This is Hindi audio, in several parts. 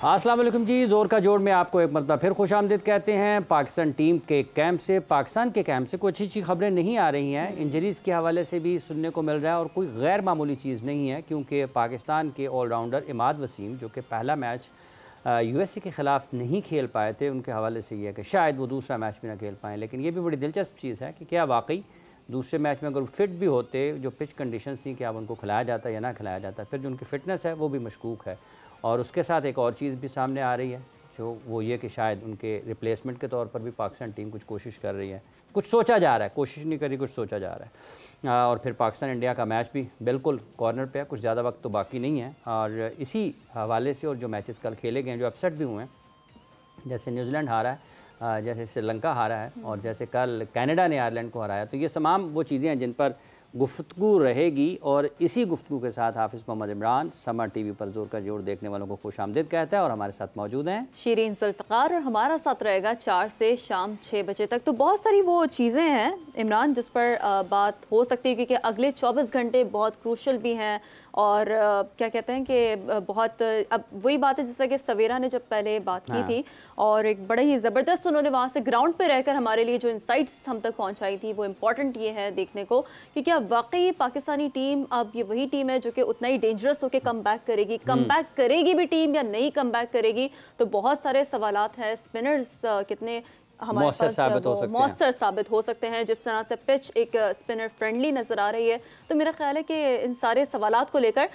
अस्सलाम वालेकुम जी, ज़ोर का जोड़ में आपको एक मरतबा फिर खुशामदीद कहते हैं। पाकिस्तान टीम के कैंप से, पाकिस्तान के कैंप से कुछ अच्छी खबरें नहीं आ रही हैं। इंजरीज़ के हवाले से भी सुनने को मिल रहा है और कोई गैर मामूली चीज़ नहीं है, क्योंकि पाकिस्तान के ऑलराउंडर इमाद वसीम जो कि पहला मैच USA के ख़िलाफ़ नहीं खेल पाए थे, उनके हवाले से ये है कि शायद वो दूसरा मैच भी ना खेल पाएँ। लेकिन ये भी बड़ी दिलचस्प चीज़ है कि क्या वाकई दूसरे मैच में अगर फिट भी होते, जो पिच कंडीशंस थी, क्या अब उनको खिलाया जाता या ना खिलाया जाता, फिर जो उनकी फ़िटनेस है वो भी मशकूक है। और उसके साथ एक और चीज़ भी सामने आ रही है, जो वो ये कि शायद उनके रिप्लेसमेंट के तौर पर भी पाकिस्तान टीम कुछ कोशिश कर रही है, कुछ सोचा जा रहा है, कोशिश नहीं कर रही, कुछ सोचा जा रहा है। और फिर पाकिस्तान इंडिया का मैच भी बिल्कुल कॉर्नर पे है, कुछ ज़्यादा वक्त तो बाकी नहीं है। और इसी हवाले से और जो मैचेस कल खेले गए हैं, जो अपसेट भी हुए हैं, जैसे न्यूजीलैंड हारा है, जैसे श्रीलंका हारा है और जैसे कल कनाडा ने आयरलैंड को हराया, तो ये तमाम वो चीज़ें हैं जिन पर गुफ्तगू रहेगी। और इसी गुफ्तगू के साथ हाफिज़ मोहम्मद इमरान समर टीवी पर जोर का जोड़ देखने वालों को खुशामदीद कहता है और हमारे साथ मौजूद हैं शीरीन जुल्फ़िकार, और हमारा साथ रहेगा 4 से शाम 6 बजे तक। तो बहुत सारी वो चीज़ें हैं इमरान जिस पर बात हो सकती है, क्योंकि अगले 24 घंटे बहुत क्रूशल भी हैं। और क्या कहते हैं कि बहुत अब वही बात है जैसा कि सवेरा ने जब पहले बात की थी, और एक बड़े ही ज़बरदस्त उन्होंने वहाँ से ग्राउंड पे रहकर हमारे लिए जो इंसाइट्स हम तक पहुँचाई थी, वो इम्पॉर्टेंट ये है देखने को कि क्या वाकई पाकिस्तानी टीम अब ये वही टीम है जो कि उतना ही डेंजरस होकर कम बैक करेगी, कम बैक करेगी भी टीम या नहीं कम बैक करेगी। तो बहुत सारे सवालात हैं। स्पिनर्स कितने हमारे पास मौसर साबित हो सकते हैं, जिस तरह से पिच एक स्पिनर फ्रेंडली नजर आ रही है। तो मेरा ख्याल है कि इन सारे सवालात को लेकर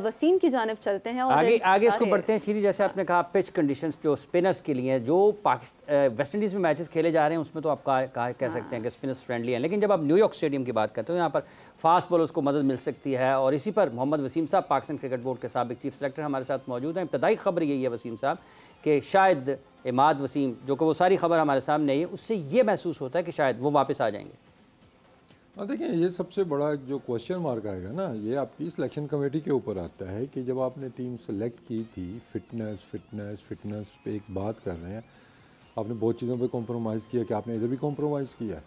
वसीम की जानिब चलते हैं और आगे इसको बढ़ते हैं। श्री, जैसे आपने कहा पिच कंडीशंस जो स्पिनर्स के लिए जो वेस्ट इंडीज़ में मैचेस खेले जा रहे हैं, उसमें तो आप कह सकते हैं कि स्पिनर्स फ्रेंडली हैं। लेकिन जब आप न्यूयॉर्क स्टेडियम की बात करते हो, यहाँ पर फास्ट बॉलर्स को मदद मिल सकती है। और इसी पर मोहम्मद वसीम साहब, पाकिस्तान क्रिकेट बोर्ड के साबिक चीफ सेलेक्टर, हमारे साथ मौजूद हैं। इब्तदाई खबर यही है वसीम साहब कि शायद इमाद वसीम, जो कि वो सारी खबर हमारे सामने है, उससे ये महसूस होता है कि शायद वो वापस आ जाएंगे। देखिए, ये सबसे बड़ा जो क्वेश्चन मार्क आएगा ना, ये आपकी सिलेक्शन कमेटी के ऊपर आता है कि जब आपने टीम सेलेक्ट की थी, फिटनेस पे एक बात कर रहे हैं, आपने बहुत चीज़ों पे कॉम्प्रोमाइज़ किया कि आपने इधर भी कॉम्प्रोमाइज़ किया।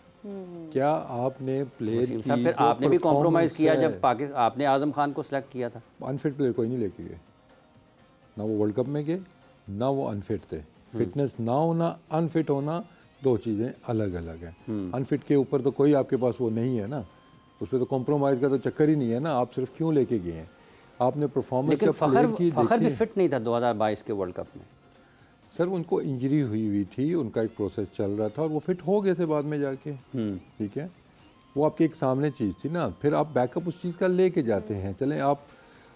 क्या आपने प्लेयर की फिर आपने भी कॉम्प्रोमाइज़ किया जब पाकिस्तान आपने आजम खान को सिलेक्ट किया था? अनफिट प्लेयर कोई नहीं लेके गए, ना वो वर्ल्ड कप में गए, ना वो अनफिट थे। फिटनेस ना होना, अनफिट होना, दो चीज़ें अलग अलग हैं। अनफिट के ऊपर तो कोई आपके पास वो नहीं है ना, उस पर तो कॉम्प्रोमाइज़ का तो चक्कर ही नहीं है ना। आप सिर्फ क्यों लेके गए हैं, आपने परफॉर्मेंस। लेकिन फ़खर भी फिट नहीं था 2022 के वर्ल्ड कप में। सर, उनको इंजरी हुई थी, उनका एक प्रोसेस चल रहा था और वो फिट हो गए थे बाद में जाके। ठीक है, वो आपके एक सामने चीज़ थी ना। फिर आप बैकअप उस चीज़ का लेके जाते हैं। चलें,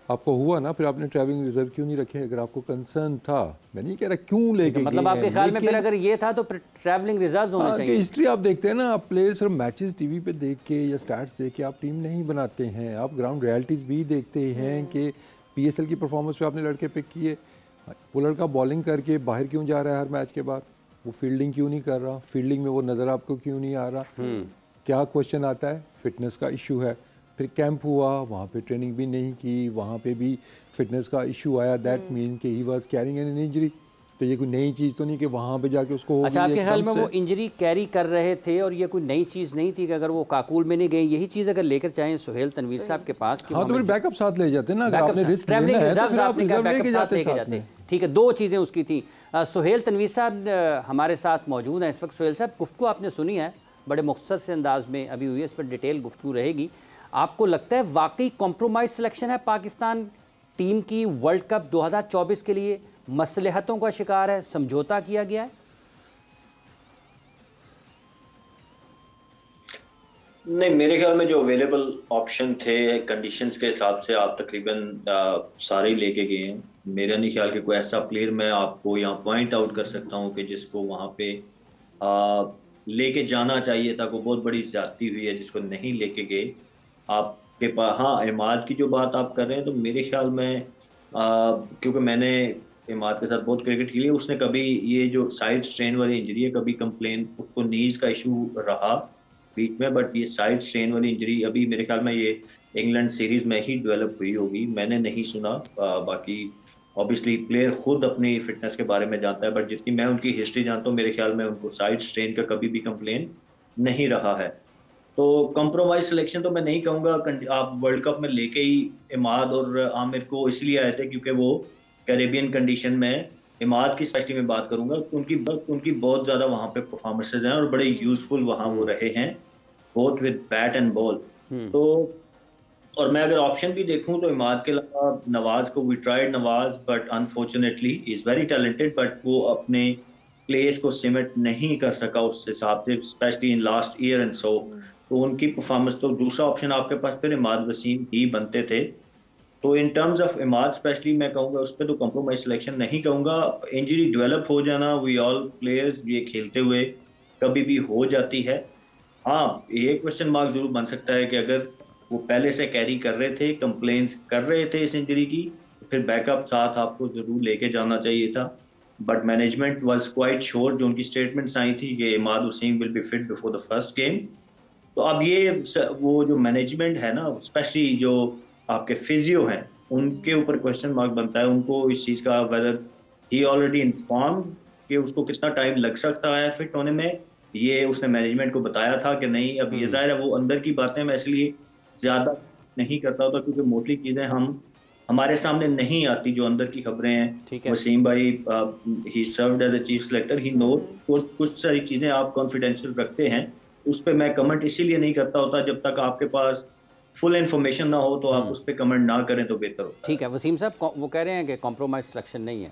आपको हुआ ना, फिर आपने ट्रैवलिंग रिजर्व क्यों नहीं रखे? अगर आपको कंसर्न था, मैं नहीं कह रहा क्यों लेके, मतलब आपके ख्याल में फिर अगर ये था तो ट्रैवलिंग रिजर्व होने चाहिए। हिस्ट्री आप देखते हैं ना, आप प्लेयर सिर्फ मैचेस टीवी पे देख के या स्टैट्स देख के आप टीम नहीं बनाते हैं। आप ग्राउंड रियलिटीज़ भी देखते हैं कि PSL की परफॉर्मेंस पे आपने लड़के पिक किए, वो लड़का बॉलिंग करके बाहर क्यों जा रहा है हर मैच के बाद, वो फील्डिंग क्यों नहीं कर रहा, फील्डिंग में वो नज़र आपको क्यों नहीं आ रहा। क्या क्वेश्चन आता है? फिटनेस का इशू है। फिर कैंप हुआ, वहाँ पे ट्रेनिंग भी नहीं की, वहाँ पे भी फिटनेस का इशू आया। दैट मीन कि he was carrying an injury. तो ये कोई नई चीज़ तो नहीं कि वहाँ पे जाके उसको। अच्छा, आपके ख्याल में वो इंजरी कैरी कर रहे थे और ये कोई नई चीज़ नहीं थी कि अगर वो काकुल में नहीं गए, यही चीज़ अगर लेकर चाहें सुहेल तनवीर साहब के पास? हाँ, तो फिर बैकअप साथ ले जाते ना, अगर आपने रिस्क लेना है तो फिर आप रिजर्व लेके जाते। ठीक है, दो चीज़ें उसकी थी। सुहेल तनवीर साहब हमारे साथ मौजूद हैं इस वक्त। सुहेल साहब, गुफ्तगू आपने सुनी है, बड़े मुख्तसर से अंदाज में अभी हुई है, इस पर डिटेल गुफ्तगू रहेगी। आपको लगता है वाकई कॉम्प्रोमाइज सिलेक्शन है पाकिस्तान टीम की वर्ल्ड कप 2024 के लिए? मसलहतों का शिकार है, समझौता किया गया है? नहीं, मेरे ख्याल में जो अवेलेबल ऑप्शन थे कंडीशंस के हिसाब से आप तकरीबन सारे ही लेके गए हैं। मेरा नहीं ख्याल कि कोई ऐसा प्लेयर मैं आपको यहाँ पॉइंट आउट कर सकता हूँ कि जिसको वहाँ पे लेके जाना चाहिए था, कोई बहुत बड़ी ज्यादती हुई है जिसको नहीं लेके गए आपके पास। हाँ, इमाद की जो बात आप कर रहे हैं, तो मेरे ख्याल में क्योंकि मैंने इमाद के साथ बहुत क्रिकेट खेली, उसने कभी ये जो साइड स्ट्रेन वाली इंजरी है, कभी कंप्लेन, उसको नीज का इशू रहा बीच में, बट ये साइड स्ट्रेन वाली इंजरी अभी मेरे ख्याल में ये इंग्लैंड सीरीज में ही डेवलप हुई होगी, मैंने नहीं सुना। बाकी ऑब्वियसली प्लेयर खुद अपनी फिटनेस के बारे में जानता है, बट जितनी मैं उनकी हिस्ट्री जानता हूँ, मेरे ख्याल में उनको साइड स्ट्रेन का कभी भी कंप्लेन नहीं रहा है। तो कंप्रोमाइज सिलेक्शन तो मैं नहीं कहूँगा। आप वर्ल्ड कप में लेके ही इमाद और आमिर को इसलिए आए थे क्योंकि वो कैरेबियन कंडीशन में इमाद की स्पेशली मैं बात करूंगा तो उनकी बहुत ज़्यादा वहाँ पे परफॉर्मेंसेज हैं और बड़े यूजफुल वहाँ वो रहे हैं, both with bat and ball. तो और मैं अगर ऑप्शन भी देखूं तो इमाद के अलावा नवाज को, we tried Nawaz but unfortunately is very talented, but वो अपने प्लेस को सिमट नहीं कर सका उस हिसाब से, specially in last year and so. तो उनकी परफॉर्मेंस, तो दूसरा ऑप्शन आपके पास फिर इमाद वसीम ही बनते थे। तो in terms of Imad specially मैं कहूँगा उस पर तो कॉम्प्रोमाइज सिलेक्शन नहीं कहूँगा। इंजरी डेवलप हो जाना, वी ऑल प्लेयर्स ये खेलते हुए कभी भी हो जाती है। हाँ, ये क्वेश्चन मार्क जरूर बन सकता है कि अगर वो पहले से कैरी कर रहे थे, कंप्लेंट्स कर रहे थे इस इंजरी की, तो फिर बैकअप साथ आपको जरूर लेके जाना चाहिए था। But management was quite sure, जो उनकी स्टेटमेंट्स आई थी कि Imad Wasim will be fit before the first game. तो अब ये वो जो मैनेजमेंट है ना, स्पेशली जो आपके फिजियो हैं, उनके ऊपर क्वेश्चन मार्क बनता है उनको इस चीज़ का, वेदर ही ऑलरेडी इन्फॉर्म कि उसको कितना टाइम लग सकता है फिट होने में, ये उसने मैनेजमेंट को बताया था कि नहीं। अब ये ज़ाहिर है वो अंदर की बातें मैं इसलिए ज़्यादा नहीं करता होता क्योंकि मोस्टली चीज़ें हमारे सामने नहीं आती, जो अंदर की खबरें हैं। वसीम भाई he served as a chief selector, he know, कुछ सारी चीज़ें आप कॉन्फिडेंशियल रखते हैं, उस पर मैं कमेंट इसीलिए नहीं करता होता जब तक आपके पास फुल इन्फॉर्मेशन ना हो, तो आप उस पर कमेंट ना करें तो बेहतर होता है। ठीक है वसीम साहब, वो कह रहे हैं कि कॉम्प्रोमाइज सिलेक्शन नहीं है।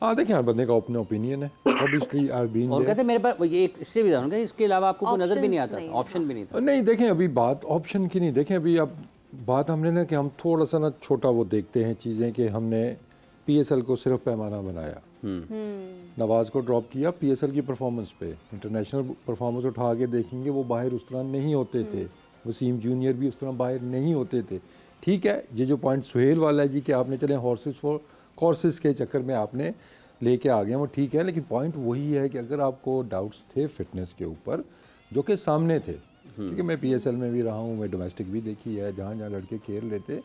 हाँ देखिए, हर बंदे का अपना ओपिनियन है, ऑब्वियसली आई बीन और कहते हैं मेरे पास ये इससे भी जानूंगा, इसके अलावा आपको कोई नज़र भी नहीं आता, ऑप्शन भी नहीं था। नहीं देखें, अभी बात ऑप्शन की नहीं, देखें अभी अब बात हमने ना कि हम थोड़ा सा ना छोटा वो देखते हैं चीज़ें कि हमने पीएसएल को सिर्फ पैमाना बनाया, नवाज को ड्रॉप किया पीएसएल की परफॉर्मेंस पे। इंटरनेशनल परफॉर्मेंस उठा के देखेंगे वो बाहर उस तरह नहीं होते थे, वसीम जूनियर भी उस तरह बाहर नहीं होते थे। ठीक है, ये जो पॉइंट सुहेल वाला है जी कि आपने चले हॉर्सेस फॉर कोर्सेज के चक्कर में आपने लेके आ गए, वो ठीक है, लेकिन पॉइंट वही है कि अगर आपको डाउट्स थे फिटनेस के ऊपर जो कि सामने थे, क्योंकि मैं पीएसएल में भी रहा हूँ, मैं डोमेस्टिक भी देखी है, जहाँ जहाँ लड़के खेल रहे थे,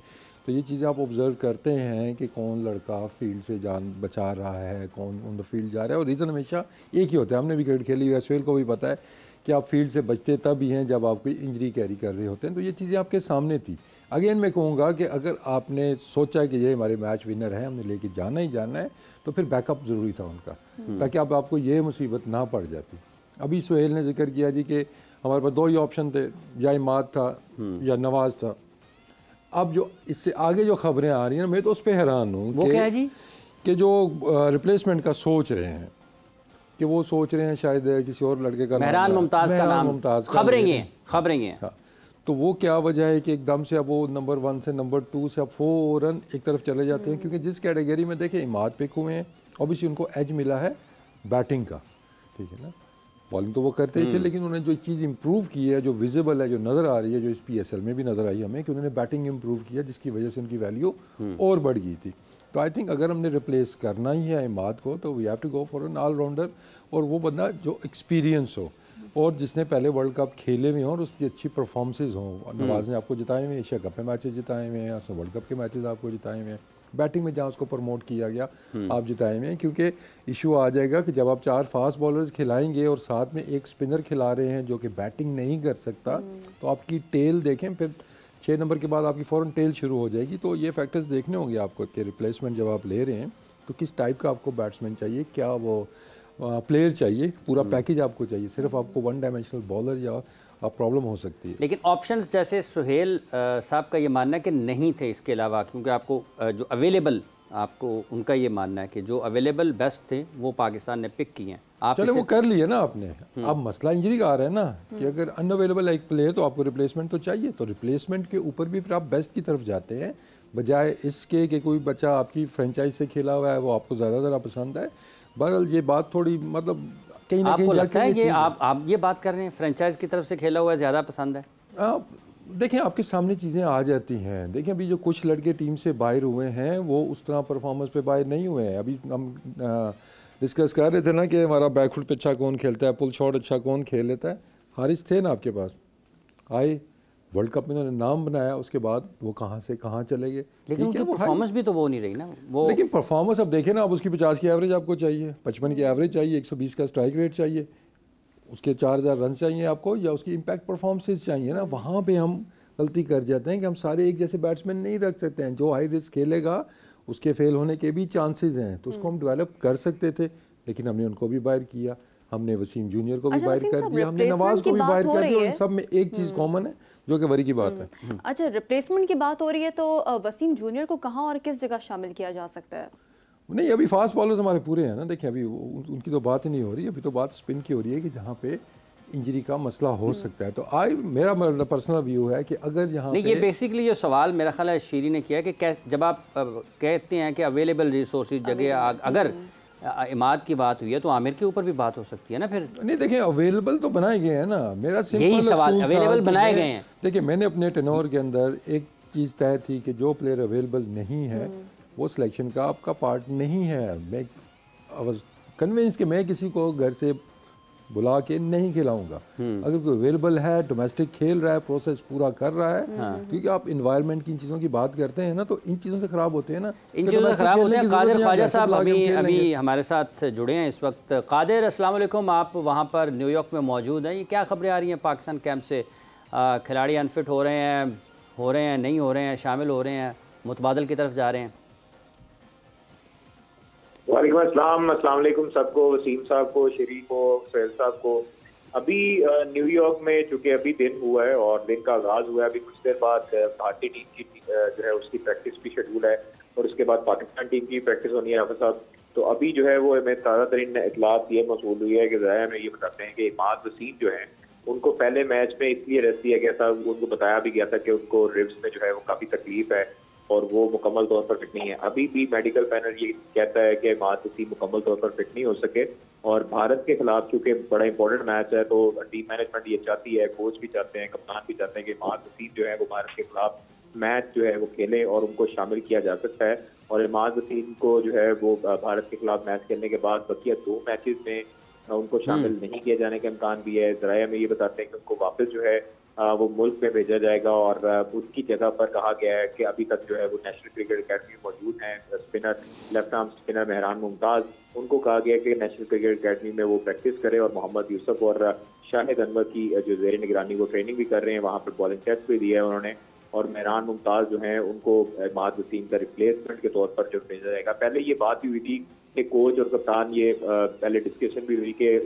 तो ये चीज़ें आप ऑब्ज़र्व करते हैं कि कौन लड़का फील्ड से जान बचा रहा है, कौन ऑन द फील्ड जा रहा है। और रीज़न हमेशा एक ही होता है, हमने भी क्रिकेट खेली है, सुहेल को भी पता है कि आप फील्ड से बचते तब ही हैं जब आप कोई इंजरी कैरी कर रहे होते हैं। तो ये चीज़ें आपके सामने थी। अगेन मैं कहूँगा कि अगर आपने सोचा कि ये हमारे मैच विनर है, हमने लेके जाना ही जाना है, तो फिर बैकअप ज़रूरी था उनका, ताकि अब आपको ये मुसीबत ना पड़ जाती। अभी सुहेल ने जिक्र किया जी कि हमारे पास दो ही ऑप्शन थे, या इमाद था या नवाज था। अब जो इससे आगे जो खबरें आ रही हैं, मैं तो उस पर हैरान हूँ। वो क्या है जी? कि जो रिप्लेसमेंट का सोच रहे हैं, कि वो सोच रहे हैं शायद किसी और लड़के का, मेहरान मुमताज़ का नाम, खबरें हैं। हाँ, तो वो क्या वजह है कि एकदम से अब वो नंबर 1 से नंबर 2 से अब फ़ौरन एक तरफ चले जाते हैं, क्योंकि जिस कैटेगरी में देखें इमाद पिक हुए हैं, ऑब्वियसली उनको एज मिला है बैटिंग का, ठीक है ना। बॉलिंग तो वो करते ही थे, लेकिन उन्होंने जो चीज़ इंप्रूव की है, जो विजिबल है, जो नज़र आ रही है, जो इस पीएसएल में भी नज़र आई हमें, कि उन्होंने बैटिंग इंप्रूव किया, जिसकी वजह से उनकी वैल्यू और बढ़ गई थी। तो आई थिंक अगर हमने रिप्लेस करना ही है इमाद को, तो we have to go for an allrounder, और वो बंदा जो एक्सपीरियंस हो और जिसने पहले वर्ल्ड कप खेले हुए हों और उसकी अच्छी परफॉर्मेंसेज हों। नवाज ने आपको जिताए हुए, एशिया कप में मैचेस जिताए हुए हैं, उसने वर्ल्ड कप के मैचेस आपको जिताए हुए हैं, बैटिंग में जहाँ उसको प्रमोट किया गया आप जिताए हुए हैं। क्योंकि इशू आ जाएगा कि जब आप 4 फास्ट बॉलर्स खिलाएंगे और साथ में एक स्पिनर खिला रहे हैं जो कि बैटिंग नहीं कर सकता, तो आपकी टेल देखें, फिर 6 नंबर के बाद आपकी फ़ौरन टेल शुरू हो जाएगी। तो ये फैक्टर्स देखने होंगे आपको कि रिप्लेसमेंट जब आप ले रहे हैं तो किस टाइप का आपको बैट्समैन चाहिए, क्या वो प्लेयर चाहिए, पूरा पैकेज आपको चाहिए। सिर्फ आपको 1 डायमेंशनल बॉलर या प्रॉब्लम हो सकती है। लेकिन ऑप्शंस जैसे सुहेल साहब का ये मानना है कि नहीं थे इसके अलावा, क्योंकि आपको जो अवेलेबल, आपको उनका ये मानना है कि जो अवेलेबल बेस्ट थे वो पाकिस्तान ने पिक किए हैं। आप चलो वो कर लिए ना आपने, अब मसला इंजरी का आ रहा है ना, कि अगर अनअवेलेबल है एक प्लेयर तो आपको रिप्लेसमेंट तो चाहिए। तो रिप्लेसमेंट के ऊपर भी फिर आप बेस्ट की तरफ जाते हैं, बजाय इसके कि कोई बच्चा आपकी फ्रेंचाइज से खेला हुआ है वो आपको ज़्यादा पसंद है। बहरहाल ये बात थोड़ी मतलब कहीं ना कहीं आपको लगता है कि आप ये बात कर रहे हैं फ्रेंचाइज की तरफ से खेला हुआ ज़्यादा पसंद है? देखें आपके सामने चीज़ें आ जाती हैं। देखें अभी जो कुछ लड़के टीम से बाहर हुए हैं वो उस तरह परफॉर्मेंस पे बाहर नहीं हुए हैं। अभी हम डिस्कस कर रहे थे ना कि हमारा बैकफुट पे अच्छा कौन खेलता है, पुल शॉट अच्छा कौन खेल लेता है। हारिस थे ना आपके पास, आए वर्ल्ड कप में उन्होंने नाम बनाया, उसके बाद वो कहाँ से कहाँ चले गए। लेकिन उनकी परफॉर्मेंस भी तो वो नहीं रही ना वो। लेकिन परफॉर्मेंस अब देखें ना, अब उसकी 50 की एवरेज आपको चाहिए, 55 की एवरेज चाहिए, 120 का स्ट्राइक रेट चाहिए, उसके 4000 रन चाहिए आपको, या उसकी इम्पैक्ट परफॉर्मेंसेज चाहिए ना। वहाँ पे हम गलती कर जाते हैं कि हम सारे एक जैसे बैट्समैन नहीं रख सकते हैं। जो हाई रिस्क खेलेगा उसके फेल होने के भी चांसेस हैं, तो उसको हम डेवलप कर सकते थे, लेकिन हमने उनको भी बाहर किया, हमने वसीम जूनियर को भी बाहर कर दिया, हमने नवाज को भी बाहर कर दिया। इन सब में एक चीज़ कॉमन है जो कि वरी की बात है। अच्छा, रिप्लेसमेंट की बात हो रही है तो वसीम जूनियर को कहाँ और किस जगह शामिल किया जा सकता है? नहीं, अभी फास्ट बॉलर्स हमारे पूरे हैं ना, देखिए अभी उनकी तो बात ही नहीं हो रही, अभी तो बात स्पिन की हो रही है कि जहाँ पे इंजरी का मसला हो सकता है। तो मेरा पर्सनल व्यू है कि अगर यहाँ नहीं, ये बेसिकली जो सवाल मेरा ख्याल है शीरी ने किया कि जब आप कहते हैं कि अवेलेबल रिसोर्सेज जगह, अगर इमाद की बात हुई है तो आमिर के ऊपर भी बात हो सकती है ना फिर? नहीं, देखिए अवेलेबल तो बनाए गए हैं ना, मेरा यही सवाल, अवेलेबल बनाए गए हैं। देखिए मैंने अपने टेनोर के अंदर एक चीज़ तय थी कि जो प्लेयर अवेलेबल नहीं है वो सिलेक्शन का आपका पार्ट नहीं है। मैं कन्विंस कि मैं किसी को घर से बुला के नहीं खिलाऊंगा। अगर कोई अवेलेबल है, डोमेस्टिक खेल रहा है, प्रोसेस पूरा कर रहा है, क्योंकि आप इन्वायरमेंट की इन चीज़ों की बात करते हैं ना, तो इन चीज़ों से ख़राब होते हैं ना, इन चीज़ों से ख़राब होते हैं। कादिर ख्वाजा साहब अभी हमारे साथ जुड़े हैं इस वक्त। कादिर, अस्सलाम वालेकुम, आप वहाँ पर न्यूयॉर्क में मौजूद हैं, ये क्या खबरें आ रही हैं पाकिस्तान कैंप से? खिलाड़ी अनफिट हो रहे हैं, नहीं हो रहे हैं, शामिल हो रहे हैं, मुतबादल की तरफ जा रहे हैं? वालेकुम अस्सलाम, अस्सलाम वालेकुम सबको, वसीम साहब को, शरीफ को, सहेल साहब को। अभी न्यूयॉर्क में चूँकि अभी दिन हुआ है और दिन का आगाज़ हुआ है, अभी कुछ देर बाद भारतीय टीम की जो है उसकी प्रैक्टिस भी शेड्यूल है और उसके बाद पाकिस्तान टीम की प्रैक्टिस होनी है। हाफिज़ साहब, तो अभी जो है वो हमें ताज़ा तरीन इतलात ये मौसूल हुई है कि ज़ाया में ये बताते हैं कि इमाद वसीम जो है उनको पहले मैच में इसलिए रेस्ट दिया गया था, उनको बताया भी गया था कि उनको रिब्स में जो है वो काफ़ी तकलीफ है और वो मुकम्मल तौर पर फिट नहीं है। अभी भी मेडिकल पैनल ये कहता है कि इमाद वसीम मुकम्मल तौर पर फिट नहीं हो सके और भारत के खिलाफ चूंकि बड़ा इंपॉर्टेंट मैच है तो टीम मैनेजमेंट ये चाहती है, कोच भी चाहते हैं, कप्तान भी चाहते हैं कि इमाद वसीम जो है वो भारत के खिलाफ मैच जो है वो खेले और उनको शामिल किया जा सकता है। और इमाद वसीम को जो है वो भारत के खिलाफ मैच खेलने के बाद बकिया 2 मैचेस में उनको शामिल नहीं किए जाने का इम्कान भी है। ज़राया में ये बताते हैं कि उनको वापस जो है वो मुल्क में भेजा जाएगा और उसकी जगह पर कहा गया है कि अभी तक जो है वो नेशनल क्रिकेट अकेडमी में मौजूद हैं spinner, left arm spinner Mehran Mumtaz, उनको कहा गया कि नेशनल क्रिकेट अकेडमी में वो प्रैक्टिस करे और मोहम्मद यूसुफ और शाहिद अनवर की जो ज़ेर निगरानी वो ट्रेनिंग भी कर रहे हैं, वहाँ पर बॉलिंग टेस्ट भी दिया है उन्होंने। और मेहरान मुमताज़ जो हैं उनको इमाद वसीम का रिप्लेसमेंट के तौर पर जो भेजा जाएगा। पहले ये बात भी हुई थी कि कोच और कप्तान ये पहले डिस्कशन भी हुई कि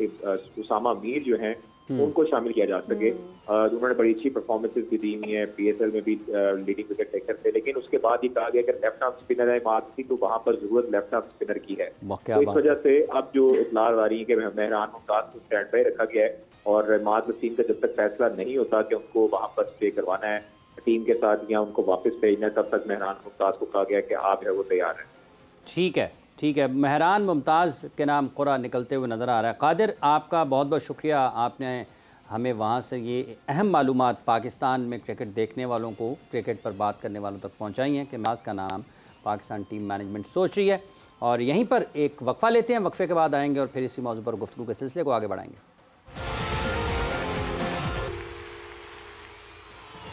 उसामा मीर जो हैं उनको शामिल किया जा सके। उन्होंने बड़ी अच्छी परफॉर्मेंसेस भी दी हुई हैं, PSL में भी लीडिंग विकेट टेकर थे, लेकिन उसके बाद ये कहा गया कि लेफ्ट आर्म स्पिनर है इमाद वसीम, तो वहाँ पर जरूरत लेफ्ट आर्म स्पिनर की है। तो इस वजह से अब जो इतला आ रही है कि मेहरान मुमताज़ को स्टैंड बाई रखा गया है और इमाद वसीम का जब तक फैसला नहीं होता कि उनको वहाँ पर स्टे करवाना है टीम के साथ या उनको वापस भेजना है, तब तक मेहरान मुमताज़ को कहा गया कि आप है वो तैयार है। ठीक है, ठीक है। मेहरान मुमताज़ के नाम क़ुरा निकलते हुए नज़र आ रहा है। कादिर, आपका बहुत बहुत शुक्रिया, आपने हमें वहाँ से ये अहम मालूमात पाकिस्तान में क्रिकेट देखने वालों को, क्रिकेट पर बात करने वालों तक पहुँचाई हैं कि माज का नाम पाकिस्तान टीम मैनेजमेंट सोच रही है। और यहीं पर एक वक्फ़ा लेते हैं, वक्फ़े के बाद आएंगे और फिर इसी मौजू पर गुफ्तगू के सिलसिले को आगे बढ़ाएंगे।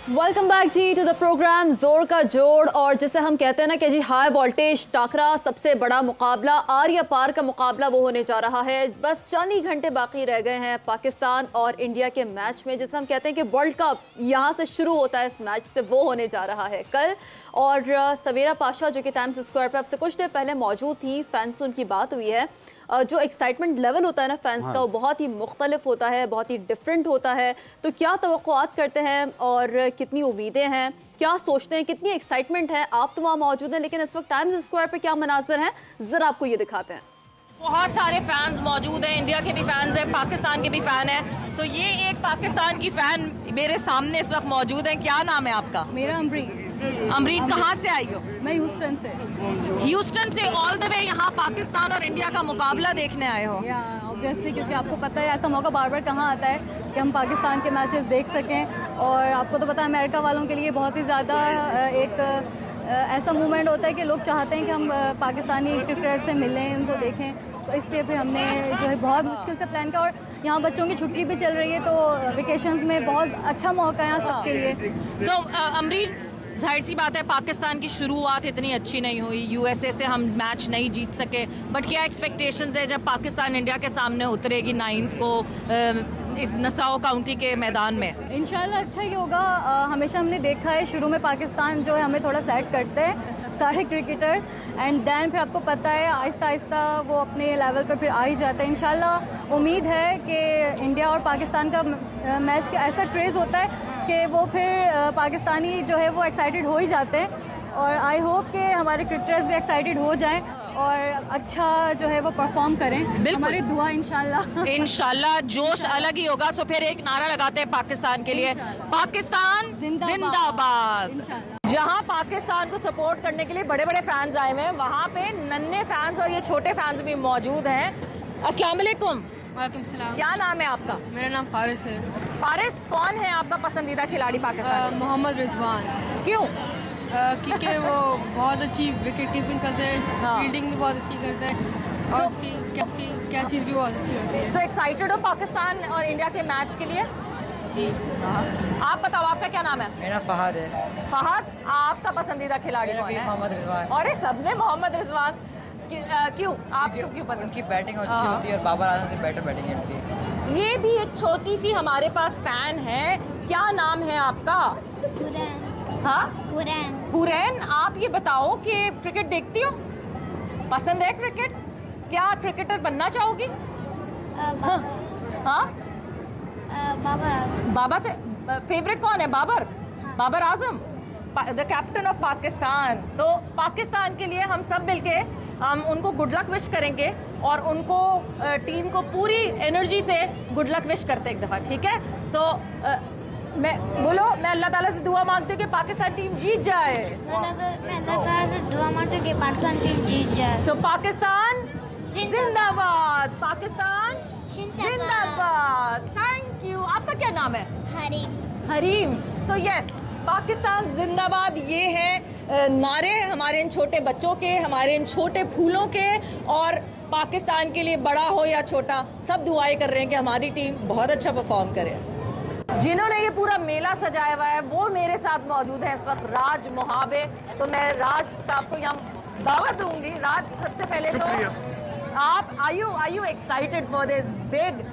वेलकम बैक जी टू द प्रोग्राम जोर का जोड़। और जैसे हम कहते हैं ना कि जी हाई वोल्टेज टाकरा, सबसे बड़ा मुकाबला, आर्या पार का मुकाबला वो होने जा रहा है। बस चंद ही घंटे बाकी रह गए हैं पाकिस्तान और इंडिया के मैच में, जैसे हम कहते हैं कि वर्ल्ड कप यहाँ से शुरू होता है, इस मैच से वो होने जा रहा है कल। और सवेरा पाशा जो कि टाइम्स स्क्वायर पर अब से कुछ देर पहले मौजूद थी, फैंस से उनकी बात हुई है। जो एक्साइटमेंट लेवल होता है ना फैंस का, वो बहुत ही मुख्तलिफ होता है, बहुत ही डिफरेंट होता है। तो क्या तवक्कुआत करते हैं और कितनी उम्मीदें हैं, क्या सोचते हैं, कितनी एक्साइटमेंट है? आप तो वहाँ मौजूद हैं, लेकिन इस वक्त टाइम्स स्क्वायर पे क्या मनाज़र हैं, ज़रा आपको ये दिखाते हैं। बहुत सारे फैंस मौजूद हैं, इंडिया के भी फैंस हैं, पाकिस्तान के भी फ़ैन हैं। सो ये एक पाकिस्तान की फ़ैन मेरे सामने इस वक्त मौजूद है। क्या नाम है आपका? मेरा अमरीन। अमरीन, कहाँ से आई हो? मैं ह्यूस्टन से। ह्यूस्टन से ऑल द वे यहाँ पाकिस्तान और इंडिया का मुकाबला देखने आए हो? या ऑब्वियसली, क्योंकि आपको पता है ऐसा मौका बार बार कहाँ आता है कि हम पाकिस्तान के मैचेस देख सकें। और आपको तो पता है अमेरिका वालों के लिए बहुत ही ज़्यादा एक ऐसा मूवमेंट होता है कि लोग चाहते हैं कि हम पाकिस्तानी क्रिकेटर से मिलें, उनको देखें। तो इसलिए फिर हमने जो है बहुत मुश्किल से प्लान किया। और यहाँ बच्चों की छुट्टी भी चल रही है, तो वेकेशंस में बहुत अच्छा मौका है यहाँ सबके लिए। सो अमरीन, जाहिर सी बात है पाकिस्तान की शुरुआत इतनी अच्छी नहीं हुई, USA से हम मैच नहीं जीत सके, बट क्या एक्सपेक्टेशंस है जब पाकिस्तान इंडिया के सामने उतरेगी 9th को इस नसाओ काउंटी के मैदान में? इंशाल्लाह अच्छा ही होगा। हमेशा हमने देखा है शुरू में पाकिस्तान जो है हमें थोड़ा सेट करते हैं, सारे क्रिकेटर्स, एंड देन फिर आपको पता है आहिस्ता आहिस्ता वो अपने लेवल पर फिर आ ही जाते हैं। इंशाल्लाह उम्मीद है कि इंडिया और पाकिस्तान का मैच का ऐसा क्रेज़ होता है कि वो फिर पाकिस्तानी जो है वो एक्साइटेड हो ही जाते हैं, और आई होप कि हमारे क्रिकेटर्स भी एक्साइटेड हो जाएं और अच्छा जो है वो परफॉर्म करें। हमारी दुआ इंशाल्लाह जोश अलग ही होगा। सो फिर एक नारा लगाते हैं पाकिस्तान के लिए, पाकिस्तान जिंदाबाद। जहां पाकिस्तान को सपोर्ट करने के लिए बड़े बड़े फैंस आए हुए हैं, वहां पे नन्हे फैंस और ये छोटे फैंस भी मौजूद हैं। अस्सलाम वालेकुम। वालेकुम सलाम। क्या नाम है आपका? मेरा नाम फारिस है। फारिस, कौन है आपका पसंदीदा खिलाड़ी पाकिस्तान? मोहम्मद रिजवान। क्यों? क्योंकि वो बहुत अच्छी विकेट कीपिंग करते हैं, फील्डिंग भी बहुत अच्छी करते हैं, और उसकी क्या चीज़ भी बहुत अच्छी होती है। So एक्साइटेड हो पाकिस्तान और इंडिया के मैच के लिए? जी। आप बताओ, आपका क्या नाम है? मेरा फहद है। फहद, आपका पसंदीदा खिलाड़ी कौन है? मोहम्मद रिजवान। और सबने मोहम्मद रिजवान। क्यों? आपको क्यों पसंद? उनकी बैटिंग अच्छी होती है और बाबर आजम से बेटर बैटिंग है उनकी। ये भी एक छोटी सी हमारे पास फैन है, क्या नाम है आपका? हाँ, हुरैन। आप ये बताओ कि क्रिकेट देखती हो? पसंद है क्रिकेट? क्या क्रिकेटर बनना चाहोगी? हाँ? बाबर आजम। बाबा से फेवरेट कौन है? बाबर? हाँ। Babar Azam, the captain of Pakistan. तो पाकिस्तान के लिए हम सब मिलके हम उनको गुड लक विश करेंगे और उनको टीम को पूरी एनर्जी से गुड लक विश करते एक दफ़ा, ठीक है? सो मैं अल्लाह ताला से दुआ मांगती हूँ कि पाकिस्तान टीम जीत जाए। मैं अल्लाह ताला से दुआ मांगती हूँ कि पाकिस्तान टीम जीत जाए। तो पाकिस्तान जिंदाबाद, पाकिस्तान जिंदाबाद। Thank you. आपका क्या नाम है? हरीम। सो यस, पाकिस्तान जिंदाबाद, ये है नारे हमारे इन छोटे बच्चों के, हमारे इन छोटे फूलों के, और पाकिस्तान के लिए बड़ा हो या छोटा सब दुआएं कर रहे हैं कि हमारी टीम बहुत अच्छा परफॉर्म करे। जिन्होंने ये पूरा मेला सजाया हुआ है वो मेरे साथ मौजूद है इस वक्त, राज मोहाबे। तो मैं राज साहब को यहाँ दावत दूंगी। राज, सबसे पहले तो आप are you excited for this big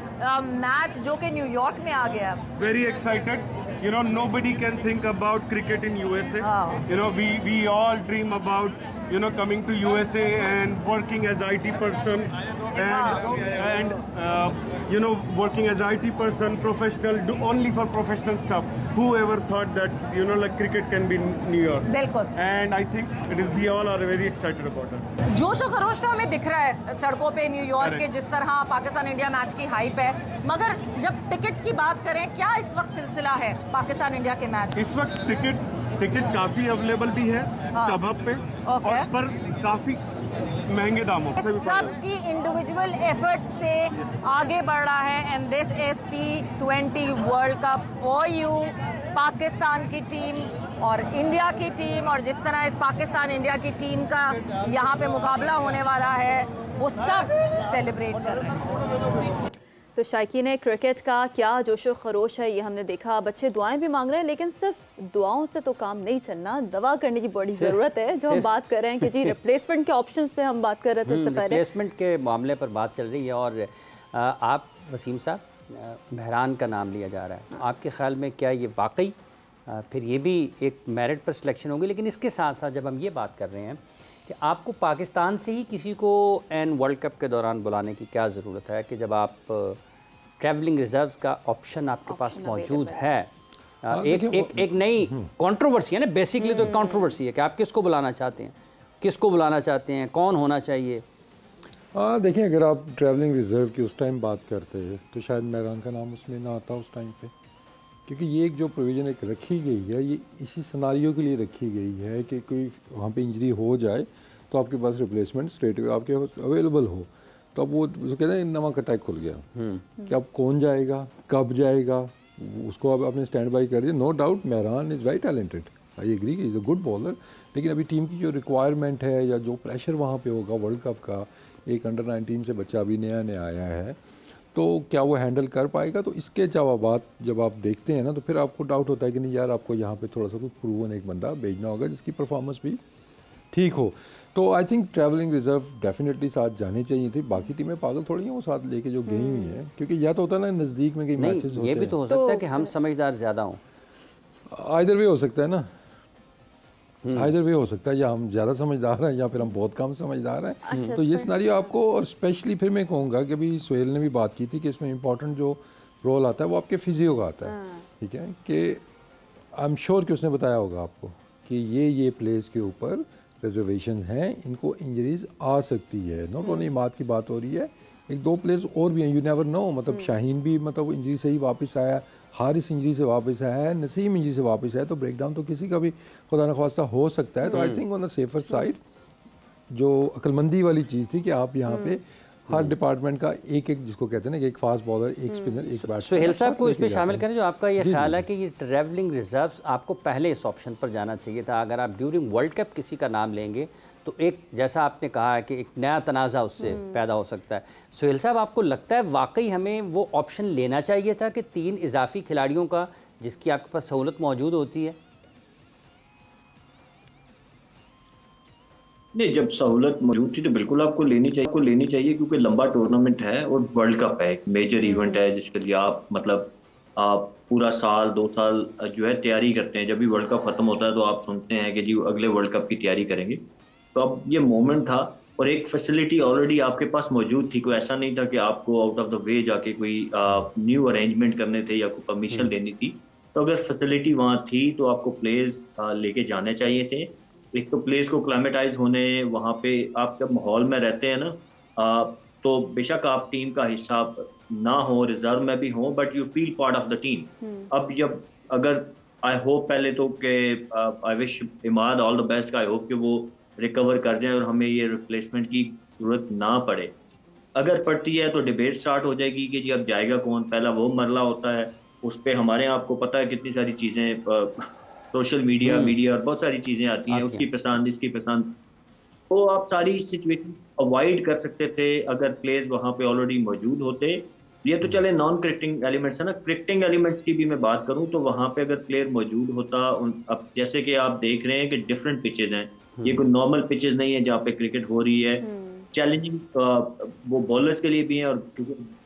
match जो कि न्यूयॉर्क में आ गया? Very excited. You know, nobody can think about cricket in USA. You know, we all dream about, you know, coming to USA and working as IT person and you know, working as IT person, professional, do only for professional stuff. Whoever thought that, you know, like cricket can be in New York? बिल्कुल। And I think it is, we all are very excited about it. जोश और खरोश तो हमें दिख रहा है सड़कों पे न्यूयॉर्क के, जिस तरह पाकिस्तान इंडिया मैच की हाइप है, मगर जब टिकट्स की बात करें, क्या इस वक्त सिलसिला है पाकिस्तान इंडिया के मैच? इस वक्त टिकट काफी अवेलेबल भी है StubHub पे, और पर काफी महंगे दामों पे। सबकी इंडिविजुअल एफर्ट से आगे बढ़ रहा है, and this is T20 world cup for you. Pakistan की टीम और इंडिया की टीम, और जिस तरह इस पाकिस्तान इंडिया की टीम का यहाँ पे मुकाबला होने वाला है, वो सब सेलिब्रेट कर रहे हैं। तो शायकीन क्रिकेट का क्या जोशो खरोश है ये हमने देखा। बच्चे दुआएं भी मांग रहे हैं, लेकिन सिर्फ दुआओं से तो काम नहीं चलना, दवा करने की बड़ी ज़रूरत है। जो हम बात कर रहे हैं कि जी रिप्लेसमेंट के ऑप्शंस पे हम बात कर रहे थे इससे पहले, रिप्लेसमेंट के मामले पर बात चल रही है। और आप वसीम साहब, महरान का नाम लिया जा रहा है, तो आपके ख्याल में क्या ये वाकई फिर ये भी एक मेरिट पर सिलेक्शन होगी? लेकिन इसके साथ साथ जब हम ये बात कर रहे हैं कि आपको पाकिस्तान से ही किसी को एन वर्ल्ड कप के दौरान बुलाने की क्या ज़रूरत है, कि जब आप ट्रैवलिंग रिजर्व का ऑप्शन आपके पास मौजूद है। एक नई कंट्रोवर्सी है ना, बेसिकली तो कंट्रोवर्सी है कि आप किसको बुलाना चाहते हैं, किसको बुलाना चाहते हैं, कौन होना चाहिए। देखिए, अगर आप ट्रैवलिंग रिजर्व की उस टाइम बात करते हैं तो शायद महरान का नाम उसमें ना आता उस टाइम पे, क्योंकि ये एक जो प्रोविज़न एक रखी गई है, ये इसी सिनारियो के लिए रखी गई है कि कोई वहाँ पे इंजरी हो जाए तो आपके पास रिप्लेसमेंट स्ट्रेट अवे आपके पास अवेलेबल हो। तो अब वो कहते हैं नवा कटाई खुल गया कि अब कौन जाएगा, कब जाएगा, उसको अब आपने स्टैंड बाई कर दिया। No doubt Mehran is very talented, I agree, is a good bowler, लेकिन अभी टीम की जो रिक्वायरमेंट है या जो प्रेशर वहाँ पे होगा वर्ल्ड कप का, एक अंडर 19 से बच्चा अभी नया आया है, तो क्या वो हैंडल कर पाएगा? तो इसके जवाब जब आप देखते हैं ना, तो फिर आपको डाउट होता है कि नहीं यार, आपको यहाँ पे थोड़ा सा कुछ प्रूवन एक बंदा भेजना होगा जिसकी परफॉर्मेंस भी ठीक हो। तो I think travelling reserve definitely साथ जाने चाहिए थी। बाकी टीमें पागल थोड़ी हैं वो साथ लेके जो गई हुई हैं, क्योंकि या तो होता है ना नज़दीक में कई मैचेस होते हैं, ये भी तो हो सकता है कि हम समझदार ज़्यादा हों, आइदर वे हो सकता है ना। आइदर वे हो सकता है, या हम ज़्यादा समझदार हैं या फिर हम बहुत कम समझदार हैं। तो ये सिनेरियो आपको, और स्पेशली फिर मैं कहूँगा कि अभी सोहेल ने भी बात की थी कि इसमें इंपॉर्टेंट जो रोल आता है वो आपके फिजियो का आता है, ठीक है, कि आई एम श्योर कि उसने बताया होगा आपको कि ये प्लेस के ऊपर रिजर्वेशन हैं, इनको इंजरीज आ सकती है। नॉट ओनली इमाद की बात हो रही है, एक दो प्लेयर्स और भी हैं, यू नेवर नो। मतलब शाहीन भी मतलब इंजरी से ही वापस आया, हारिस इंजरी से वापस आया है, नसीम इंजरी से वापस आया, तो ब्रेकडाउन तो किसी का भी खुदा न ख्वास्ता हो सकता है। तो I think on the safer side जो अक्लमंदी वाली चीज़ थी कि आप यहाँ पे हर डिपार्टमेंट का एक एक, जिसको कहते हैं ना कि एक फास्ट बॉलर, एक स्पिनर, एक बैट्समैन। सोहेल साहब को इसमें शामिल करें, जो आपका ये ख्याल है कि ये ट्रैवलिंग रिजर्व्स आपको पहले इस ऑप्शन पर जाना चाहिए था। अगर आप ड्यूरिंग वर्ल्ड कप किसी का नाम लेंगे तो एक, जैसा आपने कहा है कि एक नया तनाज़ा उससे पैदा हो सकता है। सोहेल साहब, आपको लगता है वाकई हमें वो ऑप्शन लेना चाहिए था कि 3 इजाफी खिलाड़ियों का, जिसकी आपके पास सहूलत मौजूद होती है? नहीं, जब सहूलत मौजूद थी तो बिल्कुल आपको लेनी चाहिए क्योंकि लंबा टूर्नामेंट है और वर्ल्ड कप है, एक मेजर इवेंट है जिसके लिए आप मतलब आप पूरा साल 2 साल जो है तैयारी करते हैं। जब भी वर्ल्ड कप ख़त्म होता है तो आप सुनते हैं कि जी अगले वर्ल्ड कप की तैयारी करेंगे। तो अब ये मोमेंट था और एक फैसिलिटी ऑलरेडी आपके पास मौजूद थी। कोई ऐसा नहीं था कि आपको आउट ऑफ द वे जाके कोई न्यू अरेंजमेंट करने थे या कोई परमिशन लेनी थी। तो अगर फैसिलिटी वहाँ थी तो आपको प्लेयर्स लेके जाने चाहिए थे। एक तो प्लेयर्स को क्लाइमेटाइज होने, वहाँ पे आप जब माहौल में रहते हैं ना, तो बेशक आप टीम का हिस्सा ना हो, रिजर्व में भी हो, but you feel part of the team. अब जब अगर आई होप पहले तो कि I wish Imad all the best, I hope कि वो रिकवर कर जाए और हमें ये रिप्लेसमेंट की जरूरत ना पड़े। अगर पड़ती है तो डिबेट स्टार्ट हो जाएगी कि जी अब जाएगा कौन। पहला वो मरला होता है, उस पर हमारे आपको पता है कितनी सारी चीज़ें, सोशल मीडिया और बहुत सारी चीज़ें आती हैं, उसकी पसंद, इसकी पसंद। तो आप सारी सिचुएशन अवॉइड कर सकते थे अगर प्लेयर्स वहाँ पे ऑलरेडी मौजूद होते। ये तो चले नॉन क्रिकेटिंग एलिमेंट्स है ना, क्रिकेटिंग एलिमेंट्स की भी मैं बात करूँ तो वहाँ पे अगर प्लेयर मौजूद होता, अब जैसे कि आप देख रहे हैं कि डिफरेंट पिचेज हैं, ये कोई नॉर्मल पिचेस नहीं है जहाँ पे क्रिकेट हो रही है। चैलेंजिंग वो बॉलर्स के लिए भी है, और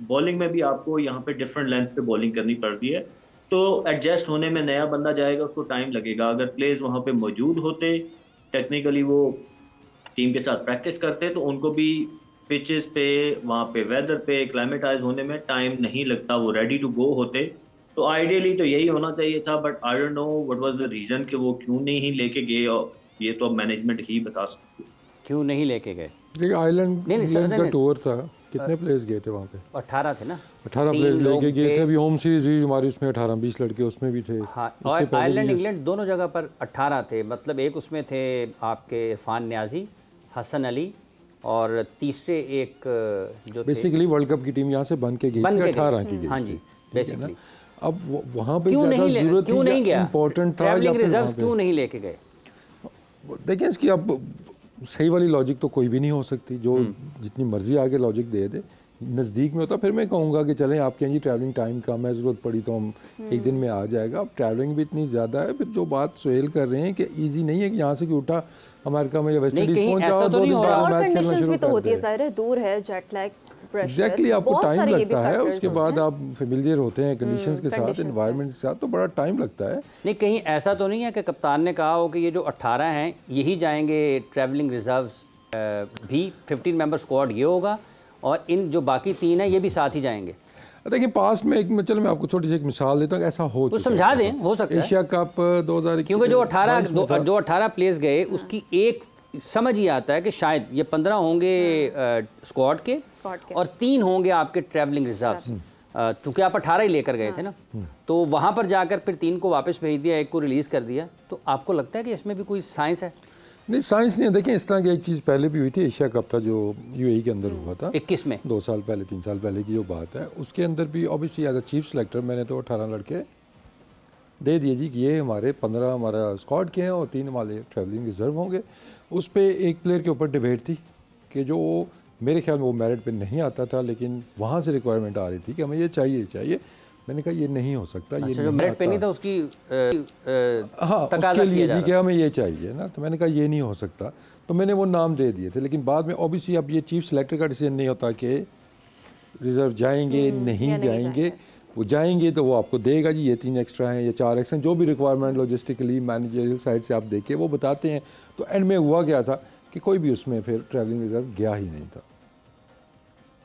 बॉलिंग में भी आपको यहाँ पे डिफरेंट लेंथ पे बॉलिंग करनी पड़ती है, तो एडजस्ट होने में नया बंदा जाएगा, उसको टाइम लगेगा। अगर प्लेयर्स वहाँ पे मौजूद होते, टेक्निकली वो टीम के साथ प्रैक्टिस करते, तो उनको भी पिचेस पे, वहाँ पे वेदर पे क्लाइमेटाइज होने में टाइम नहीं लगता, वो रेडी टू गो होते। तो आइडियली तो यही होना चाहिए था, but I don't know what was the reason कि वो क्यों नहीं लेके गए, और ये तो अब मैनेजमेंट ही बता सकती है क्यों नहीं लेके गए। देखिए आइलैंड का टूर था, कितने प्लेयर्स गए थे वहाँ पे? 18 थे ना, 18 प्लेयर्स लेके गए थे। अभी होम सीरीज हुई हमारी, उसमें 18-20 लड़के उसमें भी थे। हाँ, और आयरलैंड इंग्लैंड दोनों जगह पर 18 थे। मतलब एक उसमें थे आपके इरफान न्याजी, हसन अली, और तीसरे एक जो बेसिकली वर्ल्ड कप की टीम यहाँ से बन के गई थी, 18 की गई। हाँ जी, बेसिकली। अब वहाँ पे ज़्यादा ज़रूरत थी, इम्पोर्टेंट था, ट्रैवलिंग रिजर्व्स क्यों नहीं लेके गए? देखिए इसकी अब सही वाली लॉजिक तो कोई भी नहीं हो सकती, जो जितनी मर्जी आगे लॉजिक दे दे। नज़दीक में होता फिर मैं कहूँगा कि चलें आपके यहाँ जी ट्रैवलिंग टाइम कम है, ज़रूरत पड़ी तो हम एक दिन में आ जाएगा। अब ट्रैवलिंग भी इतनी ज़्यादा है। फिर जो बात सोहेल कर रहे हैं कि ईजी नहीं है कि यहाँ से कि उठा अमेरिका में या वेस्ट इंडीज पहुँच जाओ, 2 दिन बाद मैच खेलना शुरू कर दे। दूर है, जेट लैग, एग्जैक्टली आपको टाइम लगता है, उसके बाद आप फेमिलियर होते हैं कंडीशंस के साथ, एनवायरनमेंट के साथ, तो बड़ा टाइम लगता है। नहीं, कहीं ऐसा तो नहीं है कि कप्तान ने कहा हो कि ये जो 18 हैं यही जाएंगे ट्रैवलिंग रिजर्व्स, भी 15 मेंबर स्क्वाड ये होगा और इन जो बाकी 3 हैं ये भी साथ ही जाएंगे? देखिए पास्ट में चलो मैं आपको छोटी सी एक मिसाल देता हूँ, ऐसा हो तो समझा दें, हो सकता है एशिया कप 2000, क्योंकि जो 18 प्लेयर्स गए उसकी एक समझ ही आता है कि शायद ये 15 होंगे स्क्वाड के और 3 होंगे आपके ट्रैवलिंग रिजर्व्स, चूँकि आप 18 ही लेकर गए थे ना, तो वहाँ पर जाकर फिर 3 को वापस भेज दिया, 1 को रिलीज़ कर दिया। तो आपको लगता है कि इसमें भी कोई साइंस है? नहीं, साइंस नहीं है। देखिए इस तरह की एक चीज़ पहले भी हुई थी, एशिया कप था जो यूएई के अंदर हुआ था 21 में, 2 साल पहले 3 साल पहले की जो बात है, उसके अंदर भी obviously as a chief selector मैंने तो 18 लड़के दे दिए जी कि ये हमारे 15 हमारा स्क्वाड के हैं और 3 हमारे ट्रैवलिंग रिजर्व होंगे। उस पर एक प्लेयर के ऊपर डिबेट थी कि जो मेरे ख्याल में वो मेरिट पे नहीं आता था, लेकिन वहाँ से रिक्वायरमेंट आ रही थी कि हमें ये चाहिए। मैंने कहा ये नहीं हो सकता, ये जो मेरिट पे नहीं था उसकी हाँ उसके लिए जी कि हमें ये चाहिए ना, तो मैंने कहा ये नहीं हो सकता, तो मैंने वो नाम दे दिए थे। लेकिन बाद में ऑब्वियसली अब ये चीफ सेलेक्टर का डिसीजन नहीं होता कि रिजर्व जाएंगे नहीं जाएंगे, वो जाएंगे तो वो आपको देगा जी ये 3 एक्स्ट्रा हैं या 4 एक्स्ट्रा हैं, जो भी रिक्वायरमेंट लॉजिस्टिकली मैनेजरियल साइड से आप देखें वो बताते हैं। तो एंड में हुआ क्या था कि कोई भी उसमें फिर ट्रैवलिंग रिजर्व गया ही नहीं था।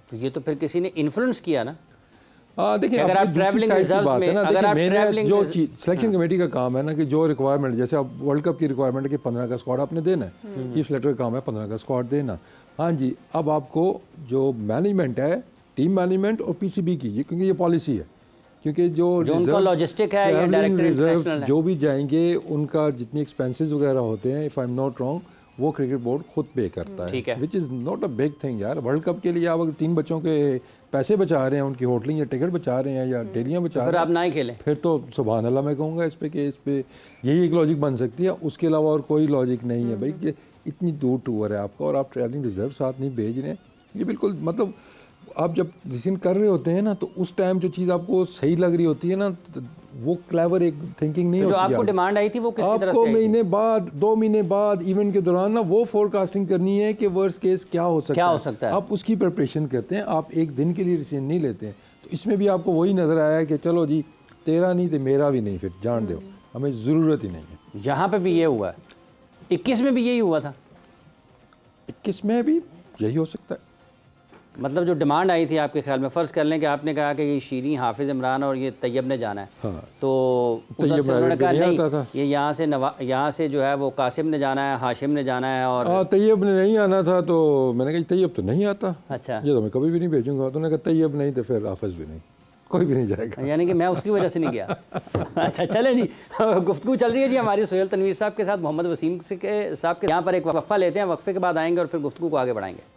तो ये तो फिर किसी ने इन्फ्लुएंस किया ना। देखिए अगर आप ट्रैवलिंग रिजर्व्स में, अगर आप ट्रैवलिंग जो सिलेक्शन कमेटी का काम है ना कि जो रिक्वायरमेंट, जैसे आप वर्ल्ड कप की रिक्वायरमेंट है कि 15 का स्क्वाड आपने देना है, चीफ सेलेक्टर का काम है 15 का स्क्वाड देना। हाँ जी, अब आपको जो मैनेजमेंट है, टीम मैनेजमेंट और पीसीबी की, क्योंकि ये पॉलिसी है, क्योंकि जो उनका लॉजिस्टिक है या डायरेक्टर रिजर्व जो भी जाएंगे उनका जितनी एक्सपेंसेस वगैरह होते हैं, if I am not wrong, वो क्रिकेट बोर्ड खुद पे करता है, which is not a big thing यार। वर्ल्ड कप के लिए आप अगर 3 बच्चों के पैसे बचा रहे हैं, उनकी होटलिंग या टिकट बचा रहे हैं या डेलियाँ बचा रहे हैं, आप ना ही खेलें, फिर तो सुभान अल्लाह मैं कहूँगा इस पे कि इस पे यही एक लॉजिक बन सकती है, उसके अलावा और कोई लॉजिक नहीं है भाई। कि इतनी दूर टूर है आपका और आप ट्रैवलिंग रिजर्व साथ नहीं भेज रहे हैं, ये बिल्कुल मतलब आप जब डिसीजन कर रहे होते हैं ना तो उस टाइम जो चीज़ आपको सही लग रही होती है ना, तो वो क्लेवर एक थिंकिंग नहीं तो होती। जो आपको डिमांड आई थी वो किसकी तरफ से आपको आई महीने बाद 2 महीने बाद इवेंट के दौरान ना वो फोरकास्टिंग करनी है कि वर्स्ट केस क्या हो सकता है, आप उसकी प्रिपरेशन करते हैं, आप एक दिन के लिए डिसीजन नहीं लेते हैं। तो इसमें भी आपको वही नज़र आया कि चलो जी तेरा नहीं तो मेरा भी नहीं, फिर जान दो, हमें ज़रूरत ही नहीं है। यहाँ पे भी ये हुआ, 21 में भी यही हुआ था, 21 में भी यही हो सकता है। मतलब जो डिमांड आई थी आपके ख्याल में, फ़र्ज़ कर लें कि आपने कहा कि ये शीरी, हाफिज़ इमरान और ये तैयब ने जाना है, हाँ, तो उधर से उन्होंने कहा नहीं, ये यहाँ से जो है वो कासिम ने जाना है, हाशिम ने जाना है, और तैयब ने नहीं आना था। तो मैंने कहा तैयब तो नहीं आता, अच्छा ये तो मैं कभी भी नहीं भेजूंगा। तो उन्होंने कहा तैयब नहीं तो फिर हाफिज़ भी नहीं, कोई भी नहीं जाएगा, यानी कि मैं उसकी वजह से नहीं गया। अच्छा चले जी, गुफ्तगू चल रही है जी हमारी सोहेल तनवीर साहब के साथ, मोहम्मद वसीम साहब के। यहाँ पर एक वक्फा लेते हैं, वक्फे के बाद आएंगे और फिर गुफ्तगू को आगे बढ़ाएंगे।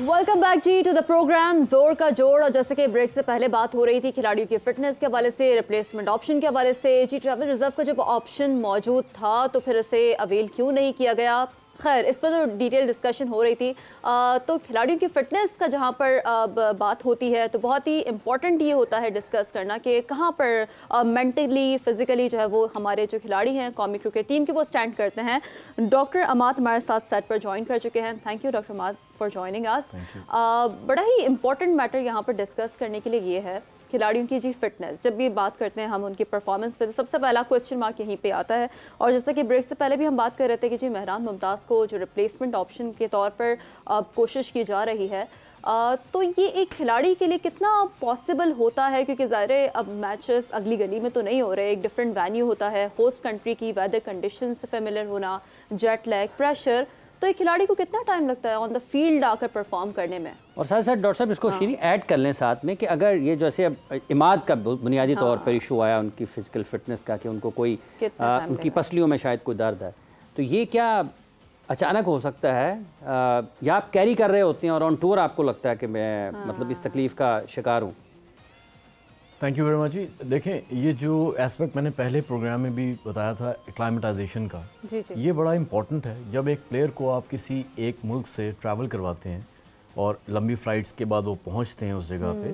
वेलकम बैक जी टू द प्रोग्राम जोर का जोड़। और जैसे कि ब्रेक से पहले बात हो रही थी खिलाड़ियों की फिटनेस के हवाले से, रिप्लेसमेंट ऑप्शन के हवाले से, जी ट्रैवल रिजर्व का जब ऑप्शन मौजूद था तो फिर इसे अवेल क्यों नहीं किया गया। खैर इस पर तो डिटेल डिस्कशन हो रही थी। तो खिलाड़ियों की फ़िटनेस का जहाँ पर बात होती है तो बहुत ही इम्पॉर्टेंट ये होता है डिस्कस करना कि कहाँ पर मेंटली फ़िज़िकली जो है वो हमारे जो खिलाड़ी हैं कौमी क्रिकेट टीम के वो स्टैंड करते हैं। डॉक्टर अमाद हमारे साथ सेट पर ज्वाइन कर चुके हैं। Thank you doctor Amad for joining us. बड़ा ही इंपॉर्टेंट मैटर यहाँ पर डिस्कस करने के लिए ये है खिलाड़ियों की जी फिटनेस। जब भी बात करते हैं हम उनकी परफॉर्मेंस पे तो सबसे पहला क्वेश्चन मार्क यहीं पे आता है। और जैसे कि ब्रेक से पहले भी हम बात कर रहे थे कि जी महरान मुमताज़ को जो रिप्लेसमेंट ऑप्शन के तौर पर कोशिश की जा रही है, तो ये एक खिलाड़ी के लिए कितना पॉसिबल होता है, क्योंकि ज़ाहिर है अब मैचेस अगली गली में तो नहीं हो रहे, एक डिफरेंट वेन्यू होता है, होस्ट कंट्री की वेदर कंडीशन से फेमिलियर होना, जेट लैग, प्रेशर, तो एक खिलाड़ी को कितना टाइम लगता है ऑन द फील्ड आकर परफॉर्म करने में। और साथ साथ डॉक्टर साहब इसको शीरी ऐड कर लें साथ में कि अगर ये जैसे अब इमाद का बुनियादी तौर पर इशू आया उनकी फ़िज़िकल फ़िटनेस का कि उनको कोई उनकी पसलियों में शायद कोई दर्द है, तो ये क्या अचानक हो सकता है या आप कैरी कर रहे होते हैं और ऑन टूर आपको लगता है कि मैं मतलब इस तकलीफ़ का शिकार हूँ। थैंक यू वेरी मच जी। देखें ये जो एस्पेक्ट मैंने पहले प्रोग्राम में भी बताया था एक्लाइमेटाइजेशन का, जी जी। ये बड़ा इंपॉर्टेंट है। जब एक प्लेयर को आप किसी एक मुल्क से ट्रैवल करवाते हैं और लंबी फ़्लाइट्स के बाद वो पहुंचते हैं उस जगह पे,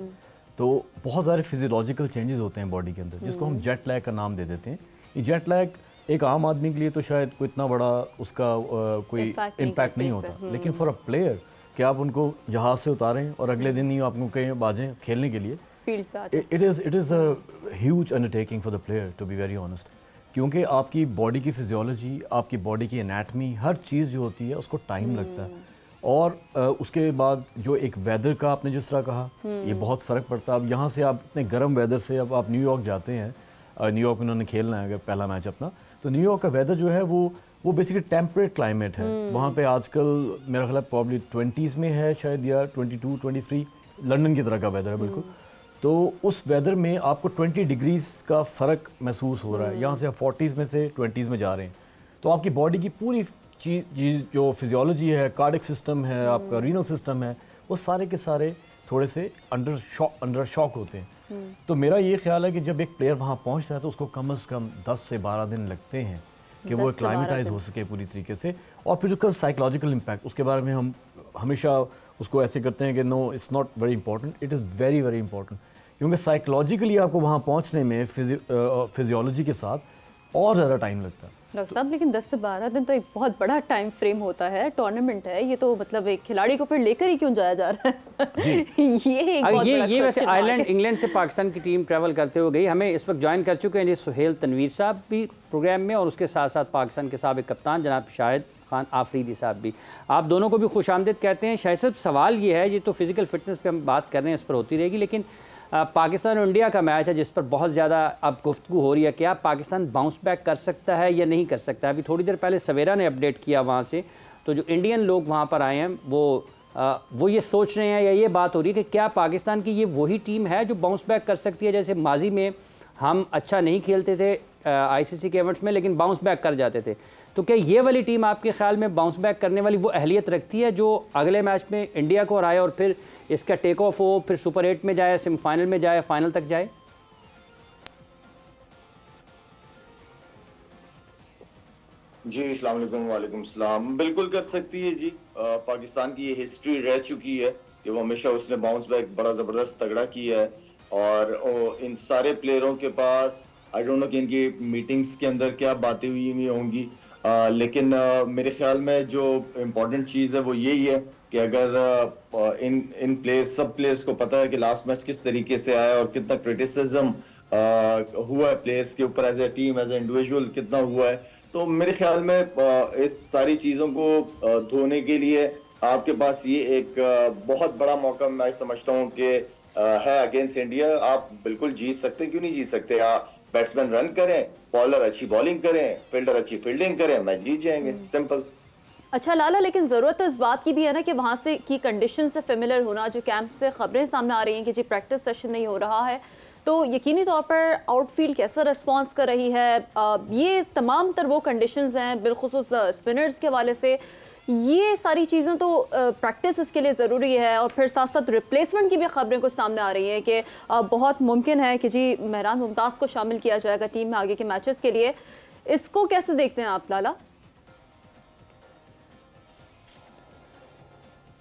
तो बहुत सारे फिजियोलॉजिकल चेंजेस होते हैं बॉडी के अंदर, जिसको हम जेट लैग का नाम दे देते हैं। ये जेट लैग एक आम आदमी के लिए तो शायद कोई इतना बड़ा उसका कोई इम्पैक्ट नहीं होता, लेकिन फॉर अ प्लेयर कि आप उनको जहाज़ से उतारें और अगले दिन ही आपको कहीं बाजें खेलने के लिए, it is a huge undertaking for the player to be very honest, क्योंकि आपकी बॉडी की फिजियोलॉजी, आपकी बॉडी की एनाटमी, हर चीज़ जो होती है उसको टाइम लगता है। और उसके बाद जो एक वेदर का आपने जिस तरह कहा, ये बहुत फ़र्क पड़ता है। अब यहाँ से आप इतने गर्म वेदर से अब आप न्यूयॉर्क जाते हैं, न्यूयॉर्क में उन्होंने खेलना है अगर पहला मैच अपना, तो न्यूयॉर्क का वेदर जो है वो बेसिकली टेम्परेट क्लाइमेट है। वहाँ पे आजकल मेरा ख्याल प्रॉब्ली 20s में है शायद, या 22, 23 लंदन की तरह का वेदर है बिल्कुल। तो उस वेदर में आपको 20 डिग्रीज़ का फ़र्क महसूस हो रहा है। यहाँ से आप 40s में से 20s में जा रहे हैं, तो आपकी बॉडी की पूरी चीज़ जो फिजियोलॉजी है, कार्डिक सिस्टम है, आपका रीनल सिस्टम है, वो सारे के सारे थोड़े से अंडर शॉक होते हैं। तो मेरा ये ख्याल है कि जब एक प्लेयर वहाँ पहुँचता है तो उसको कम से कम 10 से 12 दिन लगते हैं कि वो एक्लाइमेटाइज हो सके पूरी तरीके से। और फिर उसका साइकोलॉजिकल इम्पैक्ट, उसके बारे में हम हमेशा उसको ऐसे करते हैं कि no it's not very important, it is very very important, क्योंकि साइकोलॉजिकली आपको वहाँ पहुँचने में फिजियोलॉजी के साथ और ज़्यादा टाइम लगता है। डॉक्टर साहब, लेकिन 10 से 12 दिन तो एक बहुत बड़ा टाइम फ्रेम होता है, टूर्नामेंट है ये, तो मतलब एक खिलाड़ी को फिर लेकर ही क्यों जाया जा रहा है? ये वैसे आयरलैंड इंग्लैंड से पाकिस्तान की टीम ट्रैवल करते हुए गई। हमें इस वक्त ज्वाइन कर चुके हैं जी सुहेल तनवीर साहब भी प्रोग्राम में, और उसके साथ साथ पाकिस्तान के साबिक कप्तान जनाब शाहिद खान आफरीदी साहब भी। आप दोनों को भी खुश आमदीद कहते हैं। शाहिद साहब, सवाल ये है, ये तो फिजिकल फिटनेस पे हम बात कर रहे हैं, इस पर होती रहेगी, लेकिन पाकिस्तान और इंडिया का मैच है जिस पर बहुत ज़्यादा अब गुफ्तगू हो रही है, क्या पाकिस्तान बाउंस बैक कर सकता है या नहीं कर सकता? अभी थोड़ी देर पहले सवेरा ने अपडेट किया वहाँ से, तो जो इंडियन लोग वहाँ पर आए हैं वो ये सोच रहे हैं या ये बात हो रही है कि क्या पाकिस्तान की ये वही टीम है जो बाउंस बैक कर सकती है? जैसे माजी में हम अच्छा नहीं खेलते थे आईसीसी के इवेंट्स में, लेकिन बाउंस बैक कर जाते थे, तो क्या ये वाली टीम आपके ख्याल में बाउंस बैक करने वाली वो अहलियत रखती है जो अगले मैच में इंडिया को हराए और फिर इसका टेक ऑफ हो, फिर सुपर 8 में जाए, सेमीफाइनल में जाए, फाइनल तक जाए? जी अस्सलाम वालेकुम। वालेकुम सलाम। बिल्कुल कर सकती है जी। पाकिस्तान की ये हिस्ट्री रह चुकी है कि वो हमेशा उसने बाउंस बैक बड़ा ज़बरदस्त तगड़ा किया है, और इन सारे प्लेयरों के पास आई डोंट नो कि इनकी मीटिंग्स के अंदर क्या बातें हुई होंगी, लेकिन मेरे ख्याल में जो इम्पोर्टेंट चीज़ है वो यही है कि अगर इन प्लेयर्स सब प्लेयर्स को पता है कि लास्ट मैच किस तरीके से आया और कितना क्रिटिसिज्म हुआ है प्लेयर्स के ऊपर as a team as a individual कितना हुआ है, तो मेरे ख्याल में इस सारी चीज़ों को धोने के लिए आपके पास ये एक बहुत बड़ा मौका मैं समझता हूँ कि है अगेंस्ट इंडिया। आप बिल्कुल जीत सकते हैं, क्यों नहीं जीत सकते? बैट्समैन रन करें, बॉलर अच्छी बॉलिंग करें, फील्डर अच्छी फील्डिंग करें, मैच जीत जाएंगे, सिंपल। अच्छा लाला, लेकिन ज़रूरत तो इस बात की भी है ना कि वहाँ से की कंडीशन से फेमिलियर होना। जो कैंप से खबरें सामने आ रही हैं कि जी प्रैक्टिस सेशन नहीं हो रहा है, तो यकीनी तौर पर आउटफील्ड कैसा रिस्पांस कर रही है, ये तमाम तर वो कंडीशंस हैं, बिलखुसूस स्पिनर्स के हवाले से ये सारी चीज़ें तो प्रैक्टिस इसके लिए ज़रूरी है। और फिर साथ साथ रिप्लेसमेंट की भी खबरें कुछ सामने आ रही हैं कि बहुत मुमकिन है कि जी मेहरान मुमताज़ को शामिल किया जाएगा टीम में आगे के मैचेस के लिए। इसको कैसे देखते हैं आप लाला?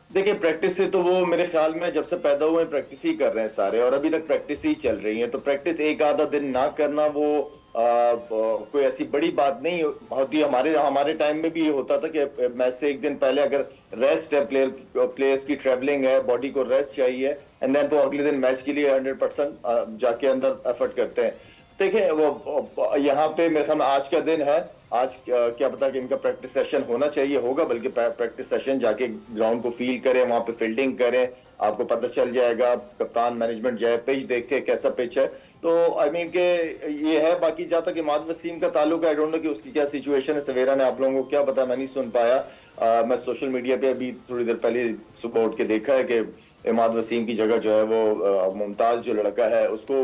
देखिए प्रैक्टिस से तो वो मेरे ख्याल में जब से पैदा हुए प्रैक्टिस ही कर रहे हैं सारे, और अभी तक प्रैक्टिस ही चल रही है, तो प्रैक्टिस एक आधा दिन ना करना वो कोई ऐसी बड़ी बात नहीं होती। हमारे टाइम में भी ये होता था कि मैच से एक दिन पहले अगर रेस्ट है, प्लेयर्स की ट्रेवलिंग है, बॉडी को रेस्ट चाहिए, एंड देन तो अगले दिन मैच के लिए 100% जाके अंदर एफर्ट करते हैं। देखिए वो यहाँ पे मेरे ख्याल में आज का दिन है, आज क्या पता कि इनका प्रैक्टिस सेशन होना चाहिए, होगा, बल्कि प्रैक्टिस सेशन जाके ग्राउंड को फील करें, वहां पे फील्डिंग करें, आपको पता चल जाएगा, कप्तान मैनेजमेंट जाए, पिच देख के कैसा पिच है, तो आई मीन के ये है। बाकी जहाँ तक इमाद वसीम का ताल्लुक है, आई डोंट नो कि उसकी क्या सिचुएशन है, सवेरा ने आप लोगों को क्या पता, मैं नहीं सुन पाया। मैं सोशल मीडिया पे अभी थोड़ी देर पहले सुबह उठ के देखा है कि इमाद वसीम की जगह जो है वो मुमताज जो लड़का है उसको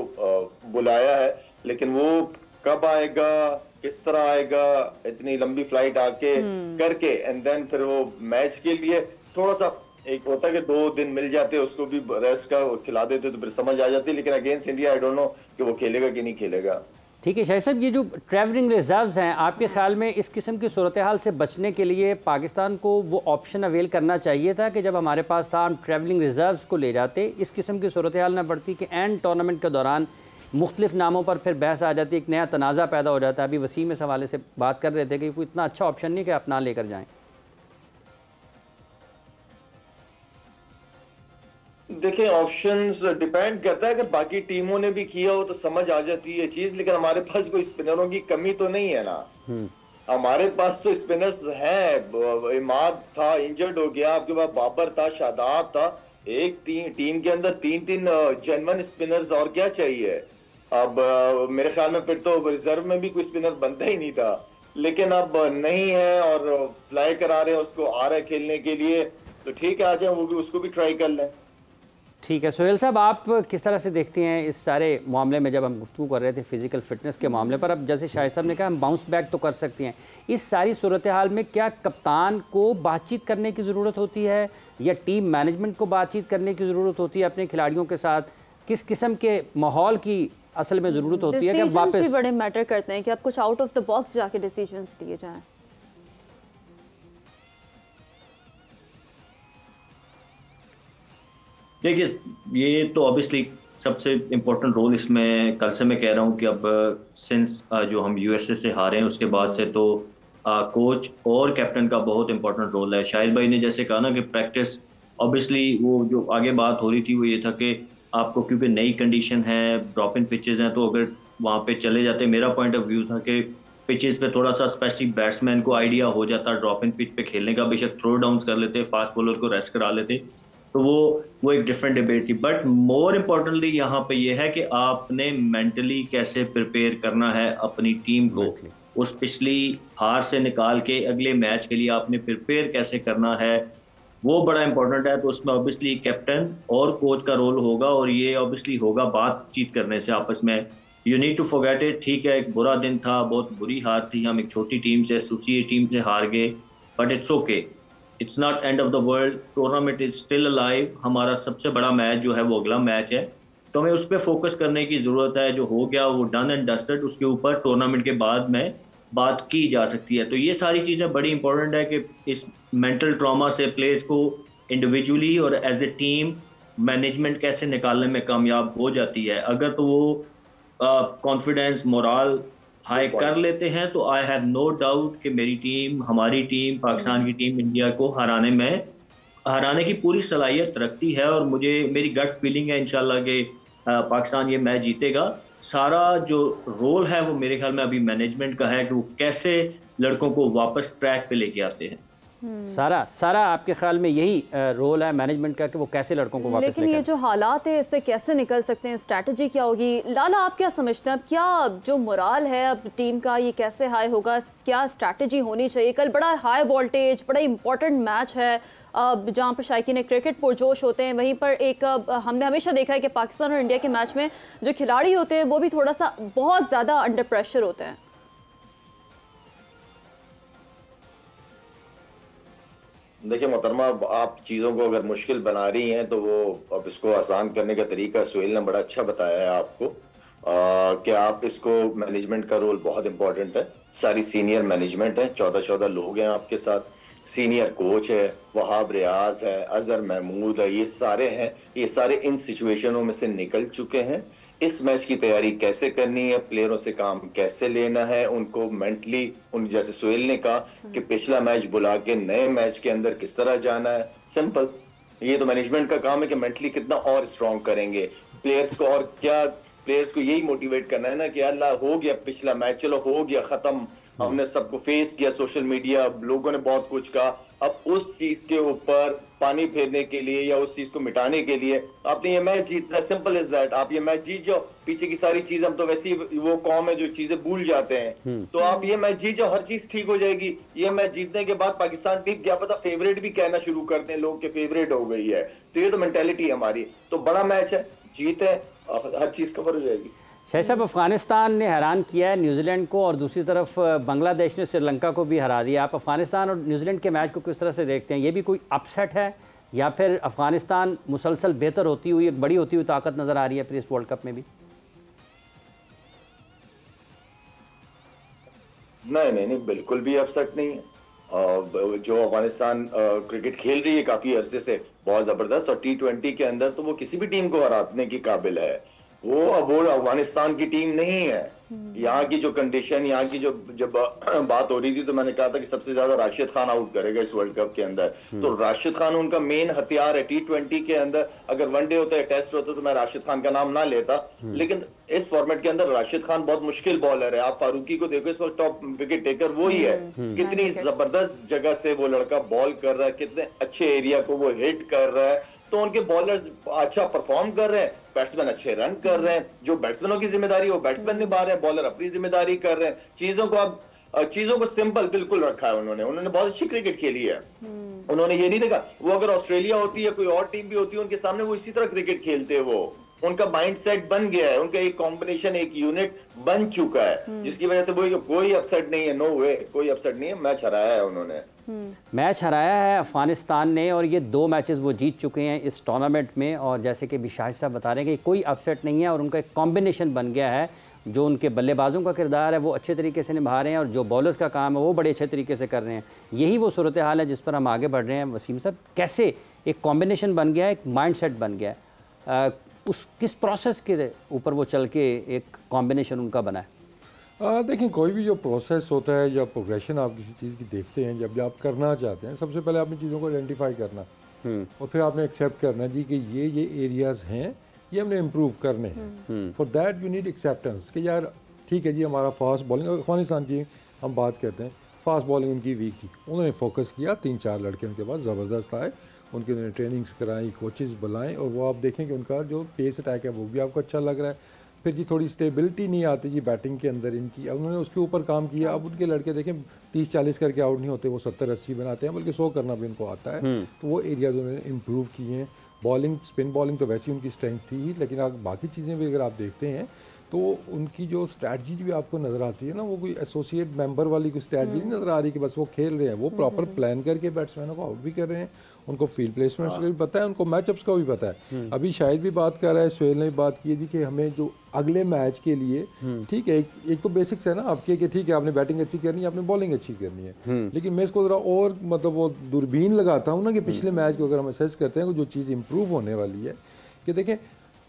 बुलाया है, लेकिन वो कब आएगा, किस तरह आएगा, इतनी लंबी फ्लाइट आके करके, एंड देन फिर वो मैच के लिए थोड़ा सा एक होता है कि 2 दिन मिल जाते, उसको भी रेस्ट का खिला देते तो फिर समझ आ जाती, लेकिन against India I don't know कि वो खेलेगा कि नहीं खेलेगा। ठीक है शाहिद साहब, ये जो ट्रैवलिंग रिजर्व्स हैं, आपके ख्याल में इस किस्म की सूरत हाल से बचने के लिए पाकिस्तान को वो ऑप्शन अवेल करना चाहिए था कि जब हमारे पास था हम ट्रैवलिंग रिजर्व्स को ले जाते, इस किस्म की सूरत हाल ना बढ़ती कि एंड टूर्नामेंट के दौरान मुख्तलिफ नामों पर फिर बहस आ जाती, एक नया तनाज़ा पैदा हो जाता है। अभी वसीम इस हवाले से बात कर रहे थे कि कोई इतना अच्छा ऑप्शन नहीं कि अपना लेकर जाएं। देखिए ऑप्शंस डिपेंड करता है, अगर बाकी टीमों ने भी किया हो तो समझ आ जाती है चीज, लेकिन हमारे पास कोई स्पिनरों की कमी तो नहीं है ना। हमारे पास तो स्पिनर्स हैं, इमाद था इंजर्ड हो गया, आपके पास बाबर था, शादाब था, एक टीम के अंदर 3 जेन्युइन स्पिनर्स, और क्या चाहिए? अब मेरे ख्याल में फिर तो रिजर्व में भी कोई स्पिनर बनता ही नहीं था, लेकिन अब नहीं है और फ्लाई करा रहे हैं उसको, आ रहे खेलने के लिए, तो ठीक है आ जाए, वो भी उसको भी ट्राई कर लें। ठीक है सुहेल साहब, आप किस तरह से देखते हैं इस सारे मामले में? जब हम गुफ्तगू कर रहे थे फिजिकल फिटनेस के मामले पर, अब जैसे शाहिद साहब ने कहा हम बाउंस बैक तो कर सकते हैं, इस सारी सूरत हाल में क्या कप्तान को बातचीत करने की ज़रूरत होती है या टीम मैनेजमेंट को बातचीत करने की ज़रूरत होती है अपने खिलाड़ियों के साथ? किस किस्म के माहौल की असल में ज़रूरत होती है कि वापस भी बड़े मैटर करते हैं कि आप कुछ आउट ऑफ द बॉक्स जाके डिसीजंस लिए जाएं? देखिए, ये तो ऑब्वियसली सबसे इम्पोर्टेंट रोल इसमें कल से मैं कह रहा हूँ कि अब सिंस जो हम यूएसए से हारे हैं उसके बाद से तो कोच और कैप्टन का बहुत इंपॉर्टेंट रोल है। शाहिद भाई ने जैसे कहा ना कि प्रैक्टिस, ऑब्वियसली वो जो आगे बात हो रही थी वो ये था कि आपको क्योंकि नई कंडीशन है, ड्रॉप इन पिचेस हैं, तो अगर वहाँ पे चले जाते, मेरा पॉइंट ऑफ व्यू था कि पिचेस पे थोड़ा सा स्पेशली बैट्समैन को आइडिया हो जाता ड्रॉप इन पिच पे खेलने का, बेशक थ्रो डाउन कर लेते, फास्ट बॉलर को रेस्ट करा लेते, तो वो एक डिफरेंट डिबेट थी। बट मोर इम्पोर्टेंटली यहाँ पे ये है कि आपने मेंटली कैसे प्रिपेयर करना है अपनी टीम को, उस पिछली हार से निकाल के अगले मैच के लिए आपने प्रिपेयर कैसे करना है, वो बड़ा इंपॉर्टेंट है। तो उसमें ऑब्वियसली कैप्टन और कोच का रोल होगा, और ये ऑब्वियसली होगा बातचीत करने से आपस में। You need to forget it, ठीक है एक बुरा दिन था, बहुत बुरी हार थी, हम एक छोटी टीम से, सूची टीम से हार गए, but it's okay, it's not end of the world, tournament is still alive. हमारा सबसे बड़ा मैच जो है वो अगला मैच है, तो हमें उस पर फोकस करने की ज़रूरत है। जो हो गया वो डन एंड डस्टेड, उसके ऊपर टूर्नामेंट के बाद में बात की जा सकती है। तो ये सारी चीज़ें बड़ी इंपॉर्टेंट है कि इस मेंटल ट्रॉमा से प्लेयर्स को इंडिविजुअली और एज ए टीम मैनेजमेंट कैसे निकालने में कामयाब हो जाती है। अगर तो वो कॉन्फिडेंस मोराल हाई कर लेते हैं तो आई हैव नो डाउट कि मेरी टीम, हमारी टीम, पाकिस्तान की टीम इंडिया को हराने की पूरी सलाहियत रखती है। और मेरी गट फीलिंग है इंशाल्लाह कि पाकिस्तान ये मैच जीतेगा। सारा जो रोल है वो मेरे ख्याल में अभी मैनेजमेंट का है कि वो कैसे लड़कों को वापस ट्रैक पे लेके आते हैं। सारा आपके ख्याल में यही रोल है मैनेजमेंट का कि वो कैसे लड़कों को वापस लेकिन ये जो हालात है इससे कैसे निकल सकते हैं, स्ट्रैटेजी क्या होगी? लाला आप क्या समझते हैं, अब क्या जो मोराल है अब टीम का ये कैसे हाई होगा, क्या स्ट्रैटेजी होनी चाहिए? कल बड़ा हाई वोल्टेज, बड़ा इंपॉर्टेंट मैच है जहाँ पर शायकीन क्रिकेट पुरजोश होते हैं, वहीं पर एक हमने हमेशा देखा है कि पाकिस्तान और इंडिया के मैच में जो खिलाड़ी होते हैं वो भी थोड़ा सा बहुत ज़्यादा अंडर प्रेशर होते हैं। देखिए मोहतरमा, आप चीज़ों को अगर मुश्किल बना रही हैं तो वो अब इसको आसान करने का तरीका सुहेल ने बड़ा अच्छा बताया है आपको कि आप इसको, मैनेजमेंट का रोल बहुत इंपॉर्टेंट है। सारी सीनियर मैनेजमेंट है, 14 लोग हैं आपके साथ, सीनियर कोच है, वहाब रियाज है, अजहर महमूद है, ये सारे हैं, ये सारे इन सिचुएशनों में से निकल चुके हैं। इस मैच की तैयारी कैसे करनी है, प्लेयरों से काम कैसे लेना है, उनको मेंटली, उन जैसे सुहेल ने कहा कि पिछला मैच बुला के नए मैच के अंदर किस तरह जाना है, सिंपल। ये तो मैनेजमेंट का काम है कि मेंटली कितना और स्ट्रॉन्ग करेंगे प्लेयर्स को, और क्या प्लेयर्स को यही मोटिवेट करना है ना कि अल्लाह हो गया पिछला मैच, चलो हो गया खत्म, हमने सबको फेस किया, सोशल मीडिया लोगों ने बहुत कुछ कहा, अब उस चीज के ऊपर पानी फेरने के लिए या उस चीज को मिटाने के लिए आपने ये मैच जीतना है, सिंपल इज दैट। आप ये मैच जीत जाओ, पीछे की सारी चीज, हम तो वैसे ही वो कौम है जो चीजें भूल जाते हैं, तो आप ये मैच जीत जाओ, हर चीज ठीक हो जाएगी। ये मैच जीतने के बाद पाकिस्तान टीम क्या पता फेवरेट भी कहना शुरू करते हैं लोग के फेवरेट हो गई है, तो ये तो मेंटेलिटी हमारी। तो बड़ा मैच है, जीते, हर चीज कवर हो जाएगी। शाहिद साहब, अफगानिस्तान ने हैरान किया है न्यूजीलैंड को, और दूसरी तरफ बांग्लादेश ने श्रीलंका को भी हरा दिया। आप अफगानिस्तान और न्यूजीलैंड के मैच को किस तरह से देखते हैं? ये भी कोई अपसेट है या फिर अफगानिस्तान मुसलसल बेहतर होती हुई, एक बड़ी होती हुई ताकत नज़र आ रही है फिर इस वर्ल्ड कप में भी? नहीं, बिल्कुल भी अपसेट नहीं है। जो अफगानिस्तान क्रिकेट खेल रही है काफी अरसे से बहुत जबरदस्त, और T20 के अंदर तो वो किसी भी टीम को हराने की काबिल है। वो अफगानिस्तान की टीम नहीं है। यहाँ की जो कंडीशन, यहाँ की जब बात हो रही थी तो मैंने कहा था कि सबसे ज्यादा राशिद खान आउट करेगा इस वर्ल्ड कप के अंदर, तो राशिद खान उनका मेन हथियार है। T20 के अंदर अगर वनडे होता है, टेस्ट होता तो मैं राशिद खान का नाम ना लेता, लेकिन इस फॉर्मेट के अंदर राशिद खान बहुत मुश्किल बॉलर है। आप फारूकी को देखो, इस वक्त टॉप विकेट टेकर वो ही है। कितनी जबरदस्त जगह से वो लड़का बॉल कर रहा है, कितने अच्छे एरिया को वो हिट कर रहा है, तो उनके बॉलर्स अच्छा परफॉर्म कर रहे हैं, बैट्समैन अच्छे रन कर रहे हैं। जो बैट्समैनों की जिम्मेदारी वो बैट्समैन निभा रहे हैं, बॉलर अपनी जिम्मेदारी कर रहे हैं। चीजों को सिंपल बिल्कुल रखा है उन्होंने बहुत अच्छी क्रिकेट खेली है। उन्होंने ये नहीं देखा, वो अगर ऑस्ट्रेलिया होती है, कोई और टीम भी होती है, उनके सामने वो इसी तरह क्रिकेट खेलते हैं। वो उनका माइंड सेट बन गया है, उनका एक कॉम्बिनेशन, एक यूनिट बन चुका है, जिसकी वजह से वो कोई अपसेट नहीं है। नो वे, कोई अपसेट नहीं है। मैच हराया है उन्होंने, मैच हराया है अफगानिस्तान ने, और ये 2 मैचेस वो जीत चुके हैं इस टूर्नामेंट में। और जैसे कि भी शाहिद साहब बता रहे हैं कि कोई अपसेट नहीं है और उनका एक कॉम्बिनेशन बन गया है जो उनके बल्लेबाजों का किरदार है वो अच्छे तरीके से निभा रहे हैं और जो बॉलर्स का काम है वो बड़े अच्छे तरीके से कर रहे हैं। यही वो सूरत हाल है जिस पर हम आगे बढ़ रहे हैं। वसीम साहब, कैसे एक कॉम्बिनेशन बन गया है, एक माइंडसेट बन गया है, उस किस प्रोसेस के ऊपर वो चल के एक कॉम्बिनेशन उनका बना है? देखिए, कोई भी जो प्रोसेस होता है या प्रोग्रेशन आप किसी चीज़ की देखते हैं, जब आप करना चाहते हैं, सबसे पहले आपने चीज़ों को आइडेंटिफाई करना और फिर आपने एक्सेप्ट करना जी कि ये एरियाज़ हैं, ये हमने इम्प्रूव करने हैं। For that you need acceptance कि यार ठीक है जी, हमारा फास्ट बॉलिंग, अफगानिस्तान की हम बात करते हैं, फास्ट बॉलिंग उनकी वीक थी, उन्होंने फोकस किया, 3-4 लड़के उनके पास ज़बरदस्त आए, उनके उन्होंने ट्रेनिंग्स कराई, कोचेज़ बुलाएं और वो आप देखें कि उनका जो पेस अटैक है वो भी आपको अच्छा लग रहा है। फिर जी थोड़ी स्टेबिलिटी नहीं आती जी बैटिंग के अंदर इनकी, अब उन्होंने उसके ऊपर काम किया। अब उनके लड़के देखें 30-40 करके आउट नहीं होते, वो 70-80 बनाते हैं, बल्कि 100 करना भी उनको आता है। तो वो एरियाज उन्होंने इम्प्रूव किए हैं। बॉलिंग, स्पिन बॉलिंग तो वैसे ही उनकी स्ट्रेंथ थी ही, लेकिन आप बाकी चीज़ें भी अगर आप देखते हैं तो उनकी जो स्ट्रैटजी भी आपको नज़र आती है ना, वो कोई एसोसिएट मेंबर वाली कोई स्ट्रैटजी नहीं नज़र आ रही कि बस वो खेल रहे हैं, वो प्रॉपर प्लान करके बैट्समैनों को आउट भी कर रहे हैं, उनको फील्ड प्लेसमेंट्स का भी पता है, उनको मैचअप्स का भी पता है। अभी शायद भी बात कर रहा है, सोहेल ने भी बात की थी कि हमें जो अगले मैच के लिए, ठीक है, एक तो बेसिक्स है ना आपके कि ठीक है आपने बैटिंग अच्छी करनी है, आपने बॉलिंग अच्छी करनी है, लेकिन मैं इसको ज़रा और मतलब वो दूरबीन लगाता हूँ ना कि पिछले मैच को अगर हम असेस करते हैं, जो चीज़ इंप्रूव होने वाली है कि देखें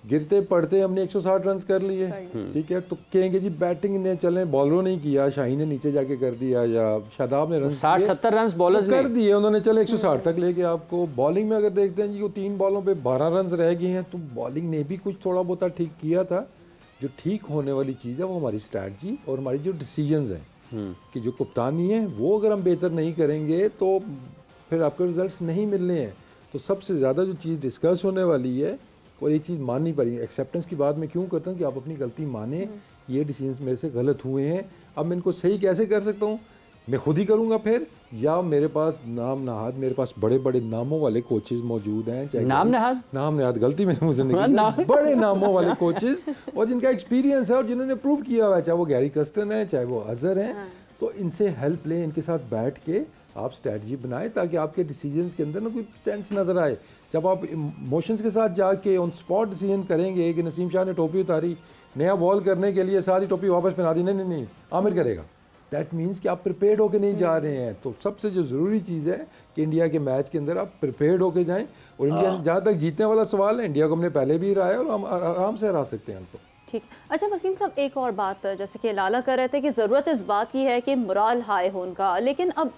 गिरते पड़ते हमने 160 रन कर लिए, ठीक है, तो कहेंगे जी बैटिंग ने चले, बॉलरों ने किया, शाहीन ने नीचे जाके कर दिया या शादाब ने रन 60-70 रन बॉलर्स कर दिए उन्होंने, चले 160 तक लेके आपको। बॉलिंग में अगर देखते हैं जी वो 3 बॉलों पे 12 रन रह गए हैं, तो बॉलिंग ने भी कुछ थोड़ा बहुत ठीक किया था। जो ठीक होने वाली चीज़ है वो हमारी स्ट्रैटजी और हमारी जो डिसीजंस हैं कि जो कप्तानी है वो अगर हम बेहतर नहीं करेंगे तो फिर आपको रिजल्ट्स नहीं मिलने हैं। तो सबसे ज़्यादा जो चीज़ डिस्कस होने वाली है, और एक चीज़ माननी पड़ेगी, एक्सेप्टेंस की बात मैं क्यों करता हूँ कि आप अपनी गलती माने, ये डिसीजंस मेरे से गलत हुए हैं, अब मैं इनको सही कैसे कर सकता हूँ, मैं खुद ही करूँगा फिर, या मेरे पास नाम नहाद, मेरे पास बड़े बड़े नामों वाले कोचेज़ मौजूद हैं, चाहे नाम नहाद गलती मैंने मुझे नहीं, बड़े नामों वाले कोचेज़ और जिनका एक्सपीरियंस है और जिन्होंने प्रूव किया हुआ है, चाहे वो गैरी कर्स्टन है, चाहे वो अजहर हैं, तो इनसे हेल्प लें, इनके साथ बैठ के आप स्ट्रैटेजी बनाएं ताकि आपके डिसीजंस के अंदर ना कोई सेंस नज़र आए। जब आप इमोशंस के साथ जाके ऑन स्पॉट डिसीजन करेंगे कि नसीम शाह ने टोपी उतारी, नया बॉल करने के लिए सारी टोपी वापस पहना दी, नहीं आमिर करेगा, दैट मीन्स कि आप प्रिपेयर्ड होकर नहीं जा रहे हैं। तो सबसे जो ज़रूरी चीज़ है कि इंडिया के मैच के अंदर आप प्रिपेयर्ड होकर जाएँ, और इंडिया से जहाँ तक जीतने वाला सवाल है, इंडिया को हमने पहले भी हराया और हम आराम से हरा सकते हैं उनको। ठीक। अच्छा वसीम साहब, एक और बात, जैसे कि लाला कर रहे थे कि ज़रूरत इस बात की है कि मोराल हाई हो उनका, लेकिन अब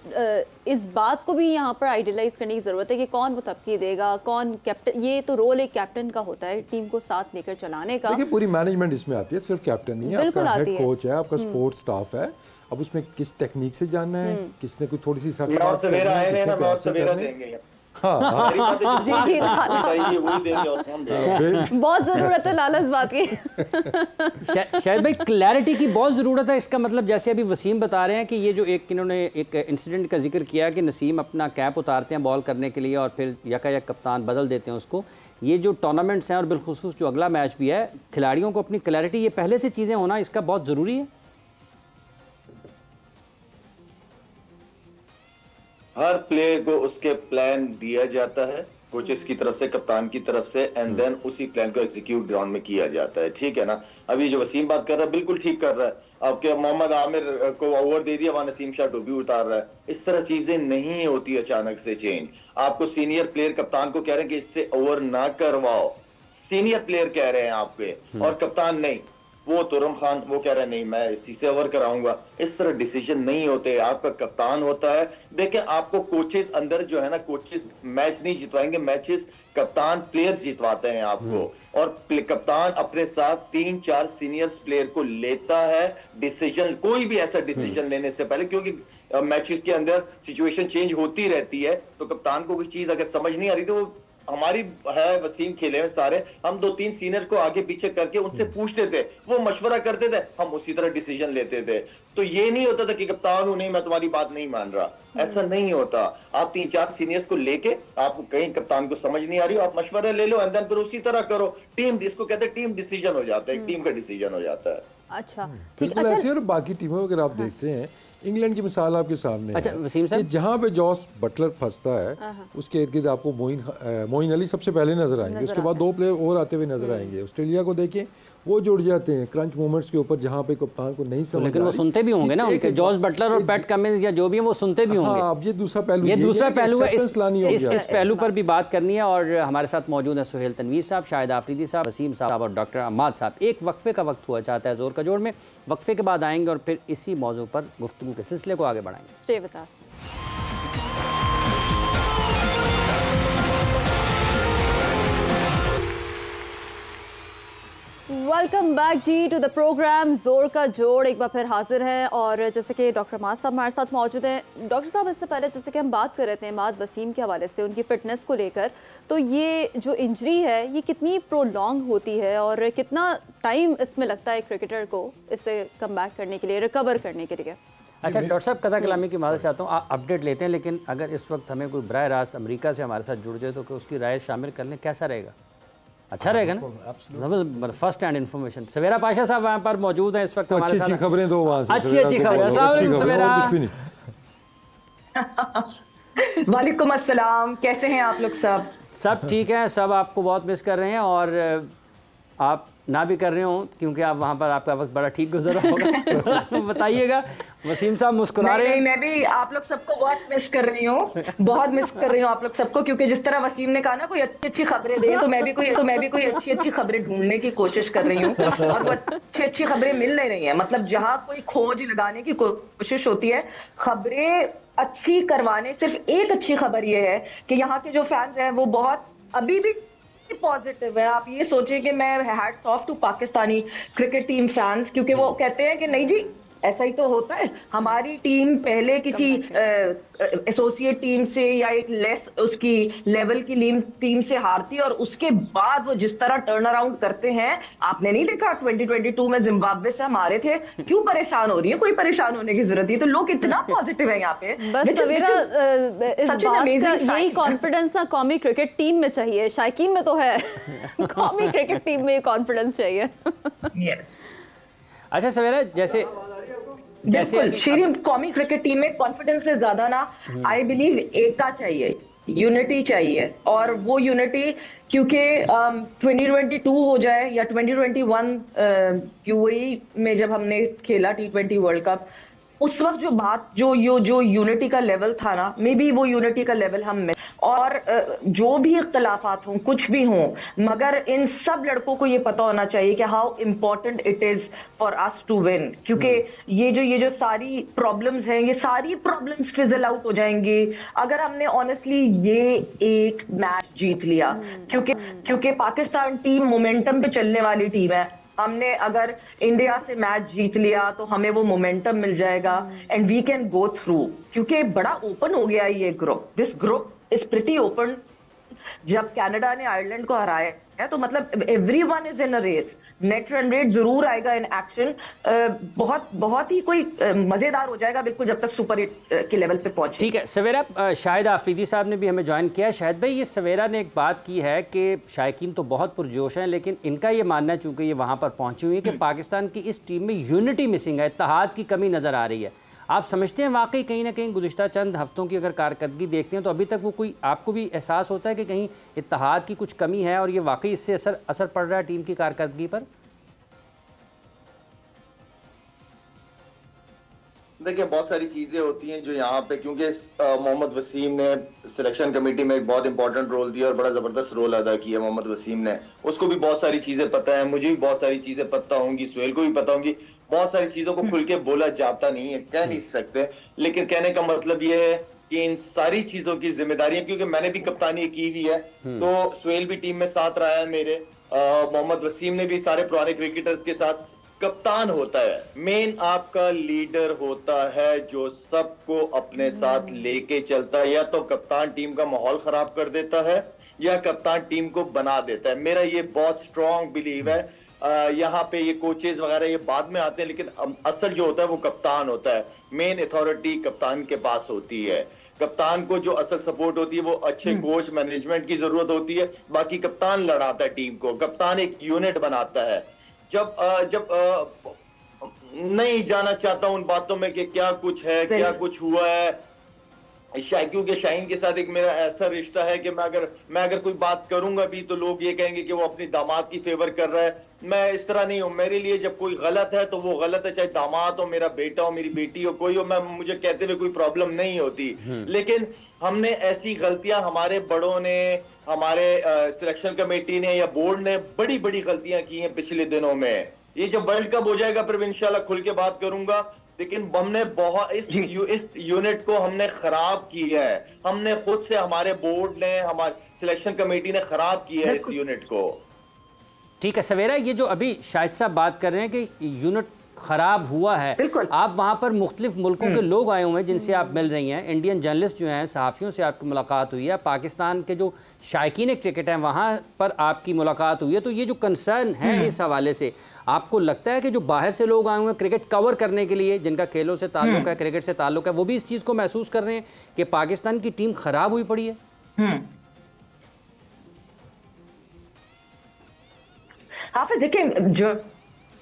इस बात को भी यहाँ पर आइडियलाइज़ करने की ज़रूरत है कि कौन वो तबकी देगा, कौन कैप्टन, ये तो रोल एक कैप्टन का होता है टीम को साथ लेकर चलाने का। देखिए पूरी मैनेजमेंट इसमें आती है, सिर्फ कैप्टन नहीं है, आपका हेड कोच है, आपका सपोर्ट स्टाफ है, अब उसमें किस टेक्निक से जाना है, किसने कोई थोड़ी सी बहुत जरूरत है लाला इस बात की। शायद भाई क्लैरिटी की बहुत ज़रूरत है। इसका मतलब जैसे अभी वसीम बता रहे हैं कि ये जो एक इन्होंने एक इंसिडेंट का जिक्र किया कि नसीम अपना कैप उतारते हैं बॉल करने के लिए और फिर यकायक कप्तान बदल देते हैं उसको, ये जो टूर्नामेंट्स हैं और बिलखुसूस जो अगला मैच भी है, खिलाड़ियों को अपनी क्लैरिटी, ये पहले से चीज़ें होना इसका बहुत ज़रूरी है। हर प्लेयर को उसके प्लान दिया जाता है कोचेस की तरफ से, कप्तान की तरफ से, एंड देन उसी प्लान को एग्जीक्यूट ग्राउंड में किया जाता है, ठीक है ना। अभी जो वसीम बात कर रहा है बिल्कुल ठीक कर रहा है, आपके मोहम्मद आमिर को ओवर दे दिया, वहां नसीम शाह टोपी उतार रहा है, इस तरह चीजें नहीं होती अचानक से चेंज। आपको सीनियर प्लेयर कप्तान को कह रहे हैं कि इससे ओवर ना करवाओ, सीनियर प्लेयर कह रहे हैं आपके, और कप्तान नहीं, वो तुरम खान वो कह रहे हैं नहीं मैं इसी से ओवर कराऊंगा। इस तरह डिसीजन नहीं होते, आपका कप्तान होता है। देखिए आपको कोचेस अंदर जो है ना, कोचेस मैच नहीं जितवाएंगे, मैचेस कप्तान प्लेयर्स जितवाते हैं आपको, और कप्तान अपने साथ 3-4 सीनियर प्लेयर को लेता है डिसीजन, कोई भी ऐसा डिसीजन लेने से पहले, क्योंकि मैचेस के अंदर सिचुएशन चेंज होती रहती है, तो कप्तान को कोई चीज अगर समझ नहीं आ रही तो वो हमारी है, वसीम खेले में सारे, हम 2-3 सीनियर को आगे पीछे करके उनसे पूछते थे, वो मशवरा करते थे, हम उसी तरह डिसीजन लेते थे। तो ये नहीं होता था कि कप्तान हूं नहीं मैं तुम्हारी बात नहीं मान रहा, ऐसा नहीं होता। आप 3-4 सीनियर्स को लेके, आपको कहीं कप्तान को समझ नहीं आ रही हो, आप मशवरा ले लो एंड देन फिर उसी तरह करो। टीम, जिसको कहते हैं टीम डिसीजन हो जाता है, एक टीम का डिसीजन हो जाता है। अच्छा, बिल्कुल ऐसे। और बाकी टीमों अगर आप देखते हैं, इंग्लैंड की मिसाल आपके सामने अच्छा, वसीम है कि जहाँ पे जॉस बटलर फंसता है उसके इर्द गिर्द आपको मोइन अली सबसे पहले नजर आएंगे, उसके बाद 2 प्लेयर और आते हुए नजर आएंगे। ऑस्ट्रेलिया को देखें, वो जुड़ जाते हैं क्रंच मोमेंट्स के ऊपर जहाँ पे कप्तान को नहीं समझ। लेकिन वो सुनते भी होंगे ना, उनके जॉस बटलर और पैट कमिंस या जो भी है वो सुनते भी होंगे। अब ये दूसरा पहलू, ये दूसरा पहलू है। इस पहलू पर भी बात करनी है और हमारे साथ मौजूद है सुहेल तनवीर साहब, शाहिद आफरीदी साहब, वसीम साहब और डॉक्टर अम्माद साहब। एक वक्फे का वक्त हुआ चाहता है जोर का जोड़ में, वक्फे के बाद आएंगे और फिर इसी मौजू पर गुफ्तगू के सिलसिले को आगे बढ़ाएंगे। Stay with us. Welcome back जी टू द प्रोग्राम जोर का जोड़। एक बार फिर हाजिर है और जैसे कि डॉक्टर अम्माद साहब हमारे साथ मौजूद हैं। डॉक्टर साहब, इससे पहले जैसे कि हम बात कर रहे थे इमाद वसीम के हवाले से, उनकी फ़िटनेस को लेकर, तो ये जो इंजरी है ये कितनी प्रोलॉन्ग होती है और कितना टाइम इसमें लगता है क्रिकेटर को इससे कम बैक करने के लिए, रिकवर करने के लिए? अच्छा डॉक्टर साहब, कथा कलामी की मदद चाहता हूँ, अपडेट लेते हैं, लेकिन अगर इस वक्त हमें कोई बराह रास्त अमेरिका से हमारे साथ जुड़ जाए तो उसकी राय शामिल कर लें, कैसा रहेगा? अच्छा रहेगा ना, फर्स्ट हैंड इन्फॉर्मेशन। सवेरा पाशा साहब वहाँ पर मौजूद हैं इस वक्त हमारे साथ। अच्छी खबरें दो वहाँ से, अच्छी खबरें। वालेकुम अस्सलाम, कैसे हैं आप लोग? सब ठीक हैं, सब आपको बहुत मिस कर रहे हैं और आप ना भी कर रहे हो क्योंकि आप वहाँ पर आपका वक्त बड़ा ठीक गुजरा होगा। बताइएगा। वसीम साहब मुस्कुरा रहे हैं। मैं भी आप लोग सबको बहुत मिस कर रही हूँ, बहुत मिस कर रही हूँ आप लोग सबको, क्योंकि जिस तरह वसीम ने कहा ना कोई अच्छी खबरें दें, तो मैं भी कोई अच्छी खबरें ढूंढने की कोशिश कर रही हूँ और वो अच्छी खबरें मिल नहीं रही है। मतलब जहाँ कोई खोज लगाने की कोशिश होती है, खबरें अच्छी करवाने, सिर्फ एक अच्छी खबर ये है कि यहाँ के जो फैंस हैं वो बहुत अभी भी पॉजिटिव है। आप ये सोचिए कि मैं hats off to Pakistani cricket team fans, क्योंकि वो कहते हैं कि नहीं जी ऐसा ही तो होता है, हमारी टीम पहले किसी एसोसिएट टीम से या एक लेस उसकी लेवल की टीम से हारती है और उसके बाद वो जिस तरह टर्न अराउंड करते हैं, आपने नहीं देखा 2022 में जिम्बाब्वे से हम हारे थे, क्यों परेशान हो रही है? कोई परेशान होने की जरूरत नहीं, तो लोग इतना पॉजिटिव है यहाँ पे। बस सवेरा इस बात का यही कॉन्फिडेंस ना कौमी क्रिकेट टीम में चाहिए, शायकीन में तो है, कौमी क्रिकेट टीम में कॉन्फिडेंस चाहिए। यस। अच्छा सवेरा, जैसे बिल्कुल कौमी क्रिकेट टीम में कॉन्फिडेंस से ज्यादा ना आई बिलीव एकता चाहिए, यूनिटी चाहिए। और वो यूनिटी क्योंकि 2022 हो जाए या 2021 यूएई में जब हमने खेला T20 वर्ल्ड कप, उस वक्त जो बात जो यूनिटी का लेवल था ना, मे बी वो यूनिटी का लेवल हम में, और जो भी इख्तलाफात हों, कुछ भी हों, मगर इन सब लड़कों को ये पता होना चाहिए कि how important it is for us to win. क्योंकि ये जो सारी प्रॉब्लम्स हैं, ये सारी प्रॉब्लम्स फिजल आउट हो जाएंगी अगर हमने ऑनेस्टली ये एक मैच जीत लिया। क्योंकि पाकिस्तान टीम मोमेंटम पे चलने वाली टीम है। हमने अगर इंडिया से मैच जीत लिया तो हमें वो मोमेंटम मिल जाएगा and we can go through, क्योंकि बड़ा ओपन हो गया ये group. This group is pretty open. जब कनाडा ने आयरलैंड को हराया है तो मतलब everyone is in a race. Net run rate जरूर आएगा इन एक्शन, बहुत ही कोई मजेदार हो जाएगा बिल्कुल जब तक सुपर 8 के लेवल पे पहुंचे। ठीक है सवेरा, शाहिद आफरीदी साहब ने भी हमें ज्वाइन किया। शाहिद भाई, ये सवेरा ने एक बात की है कि शायकीन तो बहुत पुरजोश हैं, लेकिन इनका ये मानना, चूंकि ये वहाँ पर पहुंची हुई है, कि पाकिस्तान की इस टीम में यूनिटी मिसिंग है, इत्तेहाद की कमी नज़र आ रही है। आप समझते हैं वाकई कहीं ना कहीं गुज़िश्ता चंद हफ्तों की अगर कारकर्दगी देखते हैं तो अभी तक वो कोई आपको भी एहसास होता है कि कहीं इत्तेहाद की कुछ कमी है और ये वाकई इससे असर पड़ रहा है टीम की कारकर्दगी पर? देखिए, बहुत सारी चीजें होती हैं जो यहाँ पे, क्योंकि मोहम्मद वसीम ने सिलेक्शन कमेटी में एक बहुत इंपॉर्टेंट रोल दिया और बड़ा जबरदस्त रोल अदा किया मोहम्मद वसीम ने। उसको भी बहुत सारी चीजें पता है, मुझे भी बहुत सारी चीजें पता होंगी, सुहेल को भी पता होंगी। बहुत सारी चीजों को खुल के बोला जाता नहीं है, कह नहीं सकते, लेकिन कहने का मतलब ये है कि इन सारी चीजों की जिम्मेदारी है, क्योंकि मैंने भी कप्तानी की हुई है, तो सुहेल भी टीम में साथ रहा है मेरे, मोहम्मद वसीम ने भी सारे पुराने क्रिकेटर्स के साथ। कप्तान होता है, मेन आपका लीडर होता है जो सबको अपने साथ लेके चलता है। या तो कप्तान टीम का माहौल खराब कर देता है या कप्तान टीम को बना देता है। मेरा ये बहुत स्ट्रॉन्ग बिलीव है। यहाँ पे ये कोचेज वगैरह ये बाद में आते हैं, लेकिन असल जो होता है वो कप्तान होता है। मेन अथॉरिटी कप्तान के पास होती है। कप्तान को जो असल सपोर्ट होती है वो अच्छे कोच मैनेजमेंट की जरूरत होती है। बाकी कप्तान लड़ाता है टीम को, कप्तान एक यूनिट बनाता है। जब नहीं जाना चाहता उन बातों में कि क्या कुछ है, क्या कुछ हुआ है, क्योंकि शाहीन के साथ एक मेरा ऐसा रिश्ता है कि मैं अगर कोई बात करूंगा भी तो लोग ये कहेंगे कि वो अपनी दामाद की फेवर कर रहा है। मैं इस तरह नहीं हूं। मेरे लिए जब कोई गलत है तो वो गलत है, चाहे दामाद हो, मेरा बेटा हो, मेरी बेटी हो, कोई हो, मुझे कहते हुए कोई प्रॉब्लम नहीं होती। लेकिन हमने ऐसी गलतियां, हमारे बड़ों ने, हमारे सिलेक्शन कमेटी ने या बोर्ड ने बड़ी बड़ी गलतियां की हैं पिछले दिनों में। ये जब वर्ल्ड कप हो जाएगा फिर इंशाल्लाह खुल के बात करूंगा। लेकिन हमने बहुत इस यूनिट को हमने खराब किया है। हमने खुद से, हमारे बोर्ड ने, हमारे सिलेक्शन कमेटी ने खराब किया है इस यूनिट को। ठीक है सवेरा, ये जो अभी शाहिद साहब बात कर रहे हैं कि यूनिट ख़राब हुआ है, आप वहाँ पर मुख्तलिफ मुल्कों के लोग आए हुए हैं जिनसे आप मिल रही हैं, इंडियन जर्नलिस्ट जो हैं, सहाफ़ियों से आपकी मुलाकात हुई है, पाकिस्तान के जो शायकीन क्रिकेट हैं वहाँ पर आपकी मुलाकात हुई है। तो ये जो कंसर्न है इस हवाले से, आपको लगता है कि जो बाहर से लोग आए हुए हैं क्रिकेट कवर करने के लिए, जिनका खेलों से ताल्लुक़ है, क्रिकेट से ताल्लुक़ है, वो भी इस चीज़ को महसूस कर रहे हैं कि पाकिस्तान की टीम ख़राब हुई पड़ी है? हाँ, फिर देखिए,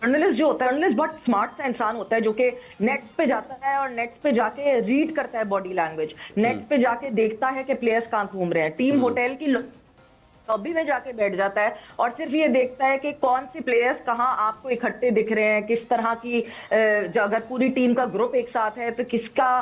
जर्नलिस्ट जो होता है, जर्नलिस्ट बहुत स्मार्ट सा इंसान होता है जो कि नेट पे जाता है और नेट पे जाके रीड करता है बॉडी लैंग्वेज, नेट पे जाके देखता है कि प्लेयर्स कहाँ घूम रहे हैं, टीम होटल की लॉबी में जाके बैठ जाता है और सिर्फ ये देखता है कि कौन से प्लेयर्स कहाँ आपको इकट्ठे दिख रहे हैं, किस तरह की, अगर पूरी टीम का ग्रुप एक साथ है तो किसका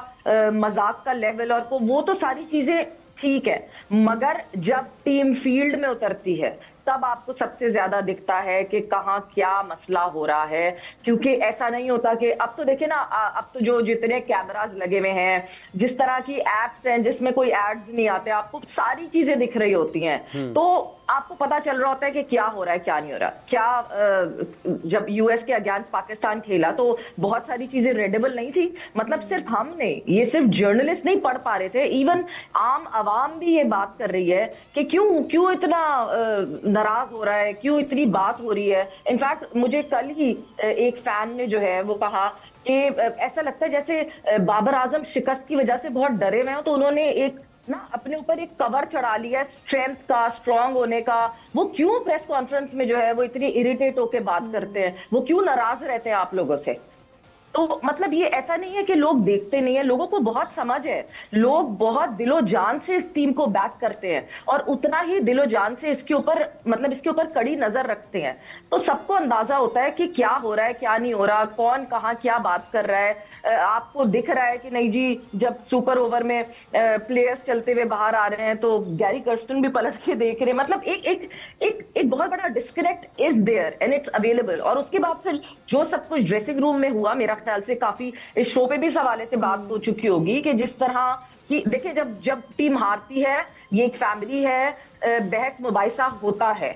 मजाक का लेवल, और वो तो सारी चीजें ठीक है। मगर जब टीम फील्ड में उतरती है तब आपको सबसे ज्यादा दिखता है कि कहाँ क्या मसला हो रहा है। क्योंकि ऐसा नहीं होता कि अब तो देखिए ना, अब तो जो जितने कैमरास लगे हुए हैं, जिस तरह की एप्स हैं जिसमें कोई एड्स नहीं आते, आपको सारी चीजें दिख रही होती हैं, तो आपको पता चल रहा होता है कि क्या हो रहा है क्या नहीं हो रहा। क्या जब यूएस के अगेंस्ट पाकिस्तान खेला तो बहुत सारी चीजें रेडेबल नहीं थी। मतलब सिर्फ हमने, ये सिर्फ जर्नलिस्ट नहीं पढ़ पा रहे थे, इवन आम आवाम भी ये बात कर रही है कि क्यों इतना नाराज हो रहा है, क्यों इतनी बात हो रही है। इनफैक्ट मुझे कल ही एक फैन ने जो है वो कहा कि ऐसा लगता है जैसे बाबर आजम शिकस्त की वजह से बहुत डरे हुए हो, तो उन्होंने एक ना अपने ऊपर एक कवर चढ़ा लिया स्ट्रेंथ का, स्ट्रांग होने का। वो क्यों प्रेस कॉन्फ्रेंस में जो है वो इतनी इरिटेट होकर बात करते हैं, वो क्यों नाराज रहते हैं आप लोगों से। तो मतलब ये ऐसा नहीं है कि लोग देखते नहीं है, लोगों को बहुत समझ है, लोग बहुत दिलो जान से इस टीम को बैक करते हैं और उतना ही दिलो जान से इसके ऊपर, मतलब इसके ऊपर कड़ी नजर रखते हैं। तो सबको अंदाजा होता है कि क्या हो रहा है क्या नहीं हो रहा, कौन कहाँ क्या बात कर रहा है। आपको दिख रहा है कि नहीं जी, जब सुपर ओवर में प्लेयर्स चलते हुए बाहर आ रहे हैं तो गैरी कर्स्टन भी पलट के देख रहे हैं। मतलब एक बहुत बड़ा disconnect is there and it's available. और उसके बाद फिर जो सब कुछ ड्रेसिंग रूम में हुआ, मेरा ख्याल से काफी इस शो पे भी इस हवाले से बात हो चुकी होगी कि जिस तरह कि देखिए, जब टीम हारती है, ये एक फैमिली है, बहस मुबाहिसा होता है,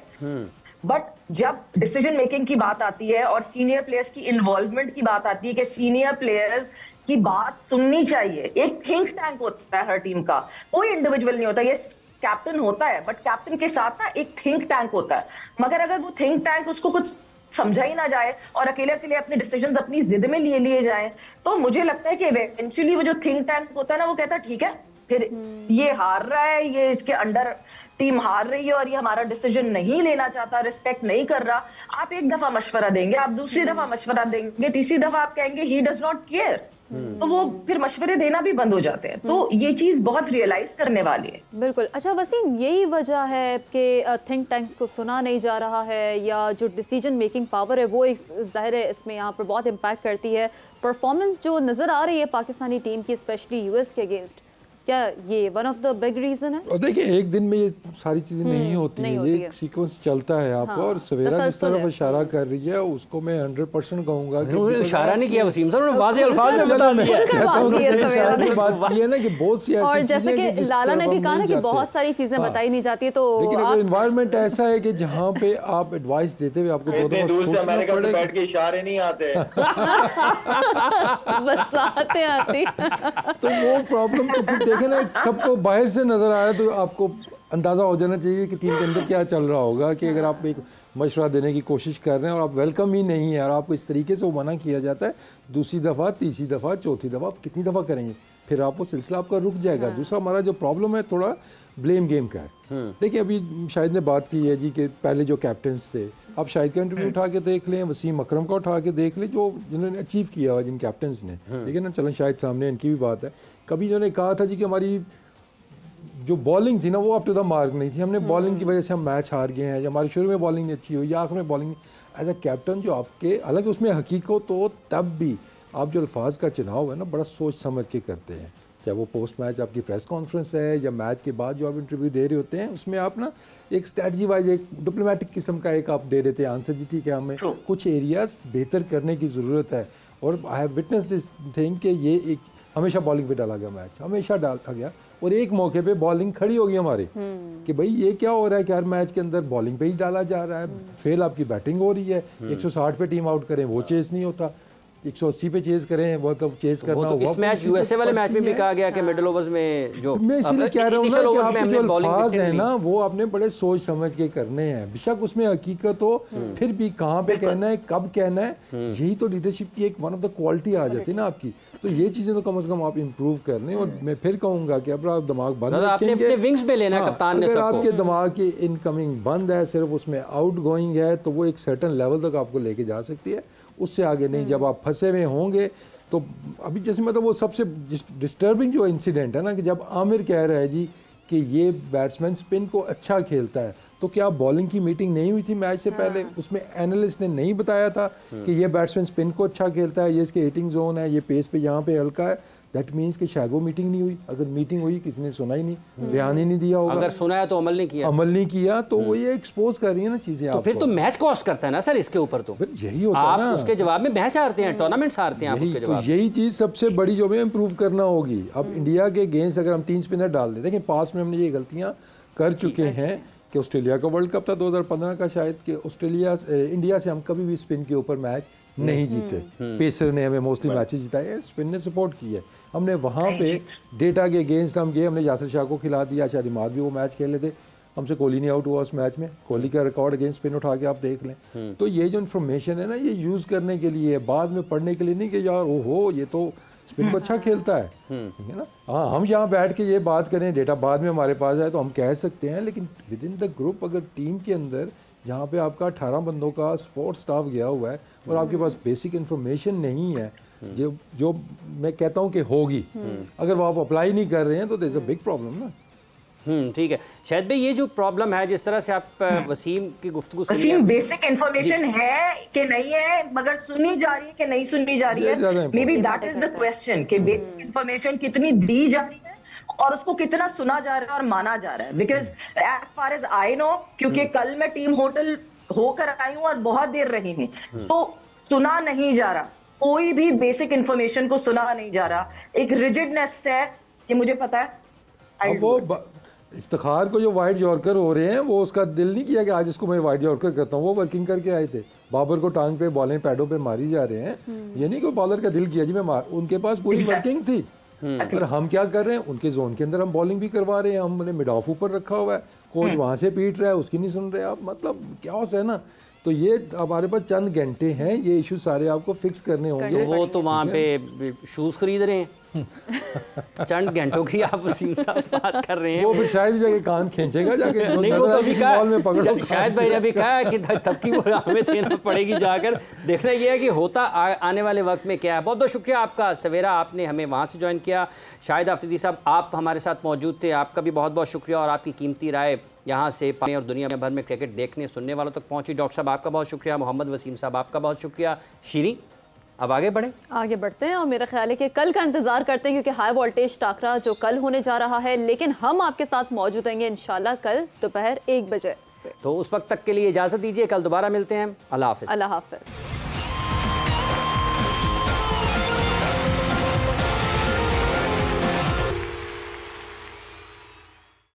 बट जब डिसीजन मेकिंग की बात आती है और सीनियर प्लेयर्स की इन्वॉल्वमेंट की बात आती है कि सीनियर प्लेयर्स की बात सुननी चाहिए। एक थिंक टैंक होता है हर टीम का, कोई इंडिविजुअल नहीं होता। ये कैप्टन होता है, बट कैप्टन के साथ ना एक थिंक टैंक होता है। मगर अगर वो थिंक टैंक उसको कुछ समझा ही ना जाए और अकेले अकेले अपने डिसीजंस अपनी जिद में लिए जाए, तो मुझे लगता है कि इवेंचुअली वो जो थिंक टैंक होता है ना, वो कहता है ठीक है, फिर ये हार रहा है, ये इसके अंडर टीम हार रही है और ये हमारा डिसीजन नहीं लेना चाहता, रिस्पेक्ट नहीं कर रहा। आप एक दफा मशवरा देंगे, आप दूसरी दफा मशवरा देंगे, तीसरी दफा आप कहेंगे ही डज नॉट केयर, तो वो फिर मशवरे देना भी बंद हो जाते हैं। तो ये चीज बहुत रियलाइज करने वाली है। बिल्कुल। अच्छा वसीम, यही वजह है कि थिंक टैंक्स को सुना नहीं जा रहा है, या जो डिसीजन मेकिंग पावर है वो जाहिर है इसमें यहाँ पर बहुत इम्पैक्ट करती है। परफॉर्मेंस जो नजर आ रही है पाकिस्तानी टीम की, स्पेशली यूएस के अगेंस्ट, क्या ये one of the big reason है? और देखिए, एक दिन में ये सारी चीजें नहीं होती हैं, ये एक सीक्वेंस चलता है आपको। हाँ, और सवेरा जिस तरफ इशारा कर रही है उसको मैं 100% कहूंगा कि इशारा नहीं किया वसीम साहब ने, वाज़ेह अल्फाज में बता दिया। कहता हूं कि इशारे की बात की है ना कि बहुत सी और जैसे कि लाला ने भी कहा ना कि बहुत सारी चीजें बताई नहीं जाती, तो लेकिन अगर एनवायरनमेंट ऐसा है कि जहां पे आप एडवाइस देते हुए आपको दो दफा सोचना पड़ेगा, बैठ के इशारे नहीं आते बस आते तो वो प्रॉब्लम। तो फिर देखें ना, सबको बाहर से नजर आ रहा है तो आपको अंदाजा हो जाना चाहिए कि टीम के अंदर क्या चल रहा होगा। कि अगर आप एक मशवरा देने की कोशिश कर रहे हैं और आप वेलकम ही नहीं है और आपको इस तरीके से वो मना किया जाता है, दूसरी दफ़ा, तीसरी दफ़ा, चौथी दफ़ा, आप कितनी दफ़ा करेंगे, फिर आप वो सिलसिला आपका रुक जाएगा। दूसरा हमारा जो प्रॉब्लम है थोड़ा ब्लेम गेम का है। देखिए अभी शाहिद ने बात की है जी कि पहले जो कैप्टन्स थे, आप शाहिद का इंटरव्यू उठा के देख लें, वसीम अकरम का उठा के देख लें, जो जिन्होंने अचीव किया हुआ जिन कैप्टन्स ने, ठीक है ना। चलें शाहिद सामने इनकी भी बात है, कभी इन्होंने कहा था जी कि हमारी जो बॉलिंग थी ना वो अप टू द मार्क नहीं थी, हमने बॉलिंग की वजह से हम मैच हार गए हैं, या हमारी शुरू में बॉलिंग नहीं अच्छी हुई या आखिर में बॉलिंग। एज अ कैप्टन जो आपके, हालांकि उसमें हकीकत हो तब भी आप जो अल्फाज का चुनाव है ना बड़ा सोच समझ के करते हैं, चाहे वो पोस्ट मैच आपकी प्रेस कॉन्फ्रेंस है या मैच के बाद जो आप इंटरव्यू दे रहे होते हैं, उसमें आप ना एक स्ट्रैटेजी वाइज एक डिप्लोमेटिक किस्म का एक आप दे देते हैं आंसर जी, ठीक है हमें कुछ एरियाज बेहतर करने की ज़रूरत है। और I have witness this thing कि ये एक हमेशा बॉलिंग पे डाला गया मैच, हमेशा डाला गया, और एक मौके पे बॉलिंग खड़ी होगी हमारी कि भाई ये क्या हो रहा है कि हर मैच के अंदर बॉलिंग पे ही डाला जा रहा है, फेल आपकी बैटिंग हो रही है, 160 पे टीम आउट करें वो चेस नहीं होता, 180 पे चेज करें, वर्ल्ड कप चेज करना तो इस मैच यूएसए वाले मैच में भी कहा गया कि मिडिल ओवर्स में जो मैं इसीलिए कह रहा हूँ ना कि आपके जो अल्फाज है ना वो आपने बड़े सोच समझ के करने हैं, बेशक उसमें हकीकत हो, फिर भी कहाँ पे कहना है, कब कहना है, यही तो लीडरशिप की एक वन ऑफ द क्वालिटी आ जाती है ना आपकी। तो ये चीजें तो कम से कम आप इम्प्रूव करने, और मैं फिर कहूँगा कि अब आप दिमाग बंद रखेंगे, विंग्स पे लेना है कप्तान ने, अगर आपके दिमाग की इनकमिंग बंद है, सिर्फ उसमें आउट गोइंग है, तो वो एक सर्टन लेवल तक आपको लेके जा सकती है, उससे आगे नहीं। जब आप फंसे हुए होंगे तो अभी जैसे मतलब वो सबसे डिस्टर्बिंग जो इंसिडेंट है ना कि जब आमिर कह रहा है जी कि ये बैट्समैन स्पिन को अच्छा खेलता है, तो क्या बॉलिंग की मीटिंग नहीं हुई थी मैच से पहले? उसमें एनालिस्ट ने नहीं बताया था कि ये बैट्समैन स्पिन को अच्छा खेलता है, ये इसके हिटिंग जोन है, ये पेस पे यहाँ पे हल्का है, दैट मीन्स कि शायद वो मीटिंग नहीं हुई। अगर मीटिंग हुई किसी ने सुना ही नहीं, ध्यान ही नहीं दिया होगा, अगर सुना है तो अमल नहीं किया, तो वो ये एक्सपोज कर रही है ना चीजें। तो फिर तो मैच कॉस्ट करता है ना सर इसके ऊपर, तो यही होता है ना, आप उसके जवाब में मैच हारते हैं, टूर्नामेंट्स हारते हैं, तो यही चीज सबसे बड़ी जो हमें इम्प्रूव करना होगी। अब इंडिया के अगेंस्ट अगर हम 3 स्पिनर डाल दें, देखिए पास में हमने ये गलतियां कर चुके हैं कि ऑस्ट्रेलिया का वर्ल्ड कप था 2015 का शायद, कि इंडिया से हम कभी भी स्पिन के ऊपर मैच नहीं जीते, पेसर ने हमें मोस्टली मैचेस जिताए, स्पिन ने सपोर्ट की है। हमने वहाँ पे डेटा के अगेंस्ट हम गए, हमने यासिर शाह को खिला दिया, शायद इमाद भी वो मैच खेल लेते, हमसे कोहली नहीं आउट हुआ उस मैच में, कोहली का रिकॉर्ड अगेंस्ट स्पिन उठा के आप देख लें। तो ये जो इन्फॉर्मेशन है ना ये यूज़ करने के लिए, बाद में पढ़ने के लिए नहीं कि यार ओहो ये तो स्पिन को अच्छा खेलता है, ठीक है ना। हाँ हम यहाँ बैठ के ये बात करें, डेटा बाद में हमारे पास आए तो हम कह सकते हैं, लेकिन विद इन द ग्रुप अगर टीम के अंदर जहाँ पे आपका 18 बंदों का सपोर्ट स्टाफ गया हुआ है और आपके पास बेसिक इन्फॉर्मेशन नहीं है जो मैं कहता हूँ कि होगी, अगर वो आप अप्लाई नहीं कर रहे हैं तो there is a big problem ना। ठीक है शायद भाई, ये जो प्रॉब्लम है जिस तरह से आप वसीम की गुफ्तगू सुनी, वसीम बेसिक इन्फॉर्मेशन है कि नहीं है, मगर सुनी जा रही है कि नहीं सुनी जा रही है, may be that is the question कि बेसिक इन्फॉर्मेशन कितनी दी जा रही है और उसको कितना सुना जा रहा है और माना जा रहा है। Because as far as I know, क्योंकि कल मैं टीम होटल होकर आई हूँ और बहुत देर रही हूँ, तो सुना नहीं जा रहा, कोई भी बेसिक इन्फॉर्मेशन को सुना नहीं जा रहा, एक रिजिडनेस है कि मुझे पता है। वो इफ्तिखार को जो वाइड यॉर्कर हो रहे हैं वो उसका दिल नहीं किया कि आज इसको मैं वाइड यॉर्कर करता हूँ, वो वर्किंग करके आए थे, बाबर को टांग पे बॉलिंग पैडों पे मारी जा रहे हैं, ये नहीं कोई बॉलर का दिल किया जी मैं मार, उनके पास पूरी वर्किंग थी। और हम क्या कर रहे हैं, उनके जोन के अंदर हम बॉलिंग भी करवा रहे हैं, हमने मिड ऑफ ऊपर रखा हुआ है, कोच वहां से पीट रहा है, उसकी नहीं सुन रहे आप, मतलब क्या है ना। तो ये हमारे पास चंद घंटे हैं, ये इशू सारे आपको फिक्स करने होंगे। वो तो वहाँ पे शूज खरीद रहे हैं चंद घंटों की आप वसीम साहब बात कर रहे हैं, वो फिर शायद जाके कान खींचेगा जाके, नहीं वो तो अभी कहा में पकड़ो, शायद भाई ने अभी कहा कि तबकी वो हमें देना पड़ेगी जाकर। देखना ये है कि होता आने वाले वक्त में क्या है। बहुत बहुत शुक्रिया आपका सवेरा, आपने हमें वहाँ से ज्वाइन किया। शाहिद आफरीदी साहब आप हमारे साथ मौजूद थे, आपका भी बहुत बहुत शुक्रिया, और आपकी कीमती राय यहाँ से पानी और दुनिया भर में क्रिकेट देखने सुनने वालों तक पहुँची। डॉक्टर साहब आपका बहुत शुक्रिया, मोहम्मद वसीम साहब आपका बहुत शुक्रिया। शीरी अब आगे बढ़ते हैं और मेरा ख्याल है कि कल का इंतज़ार करते हैं, क्योंकि हाई वोल्टेज टाकरा जो कल होने जा रहा है, लेकिन हम आपके साथ मौजूद रहेंगे इंशाल्लाह कल दोपहर 1 बजे। तो उस वक्त तक के लिए इजाज़त दीजिए, कल दोबारा मिलते हैं। अल्लाह हाफ़िज़। अल्लाह हाफ़िज़।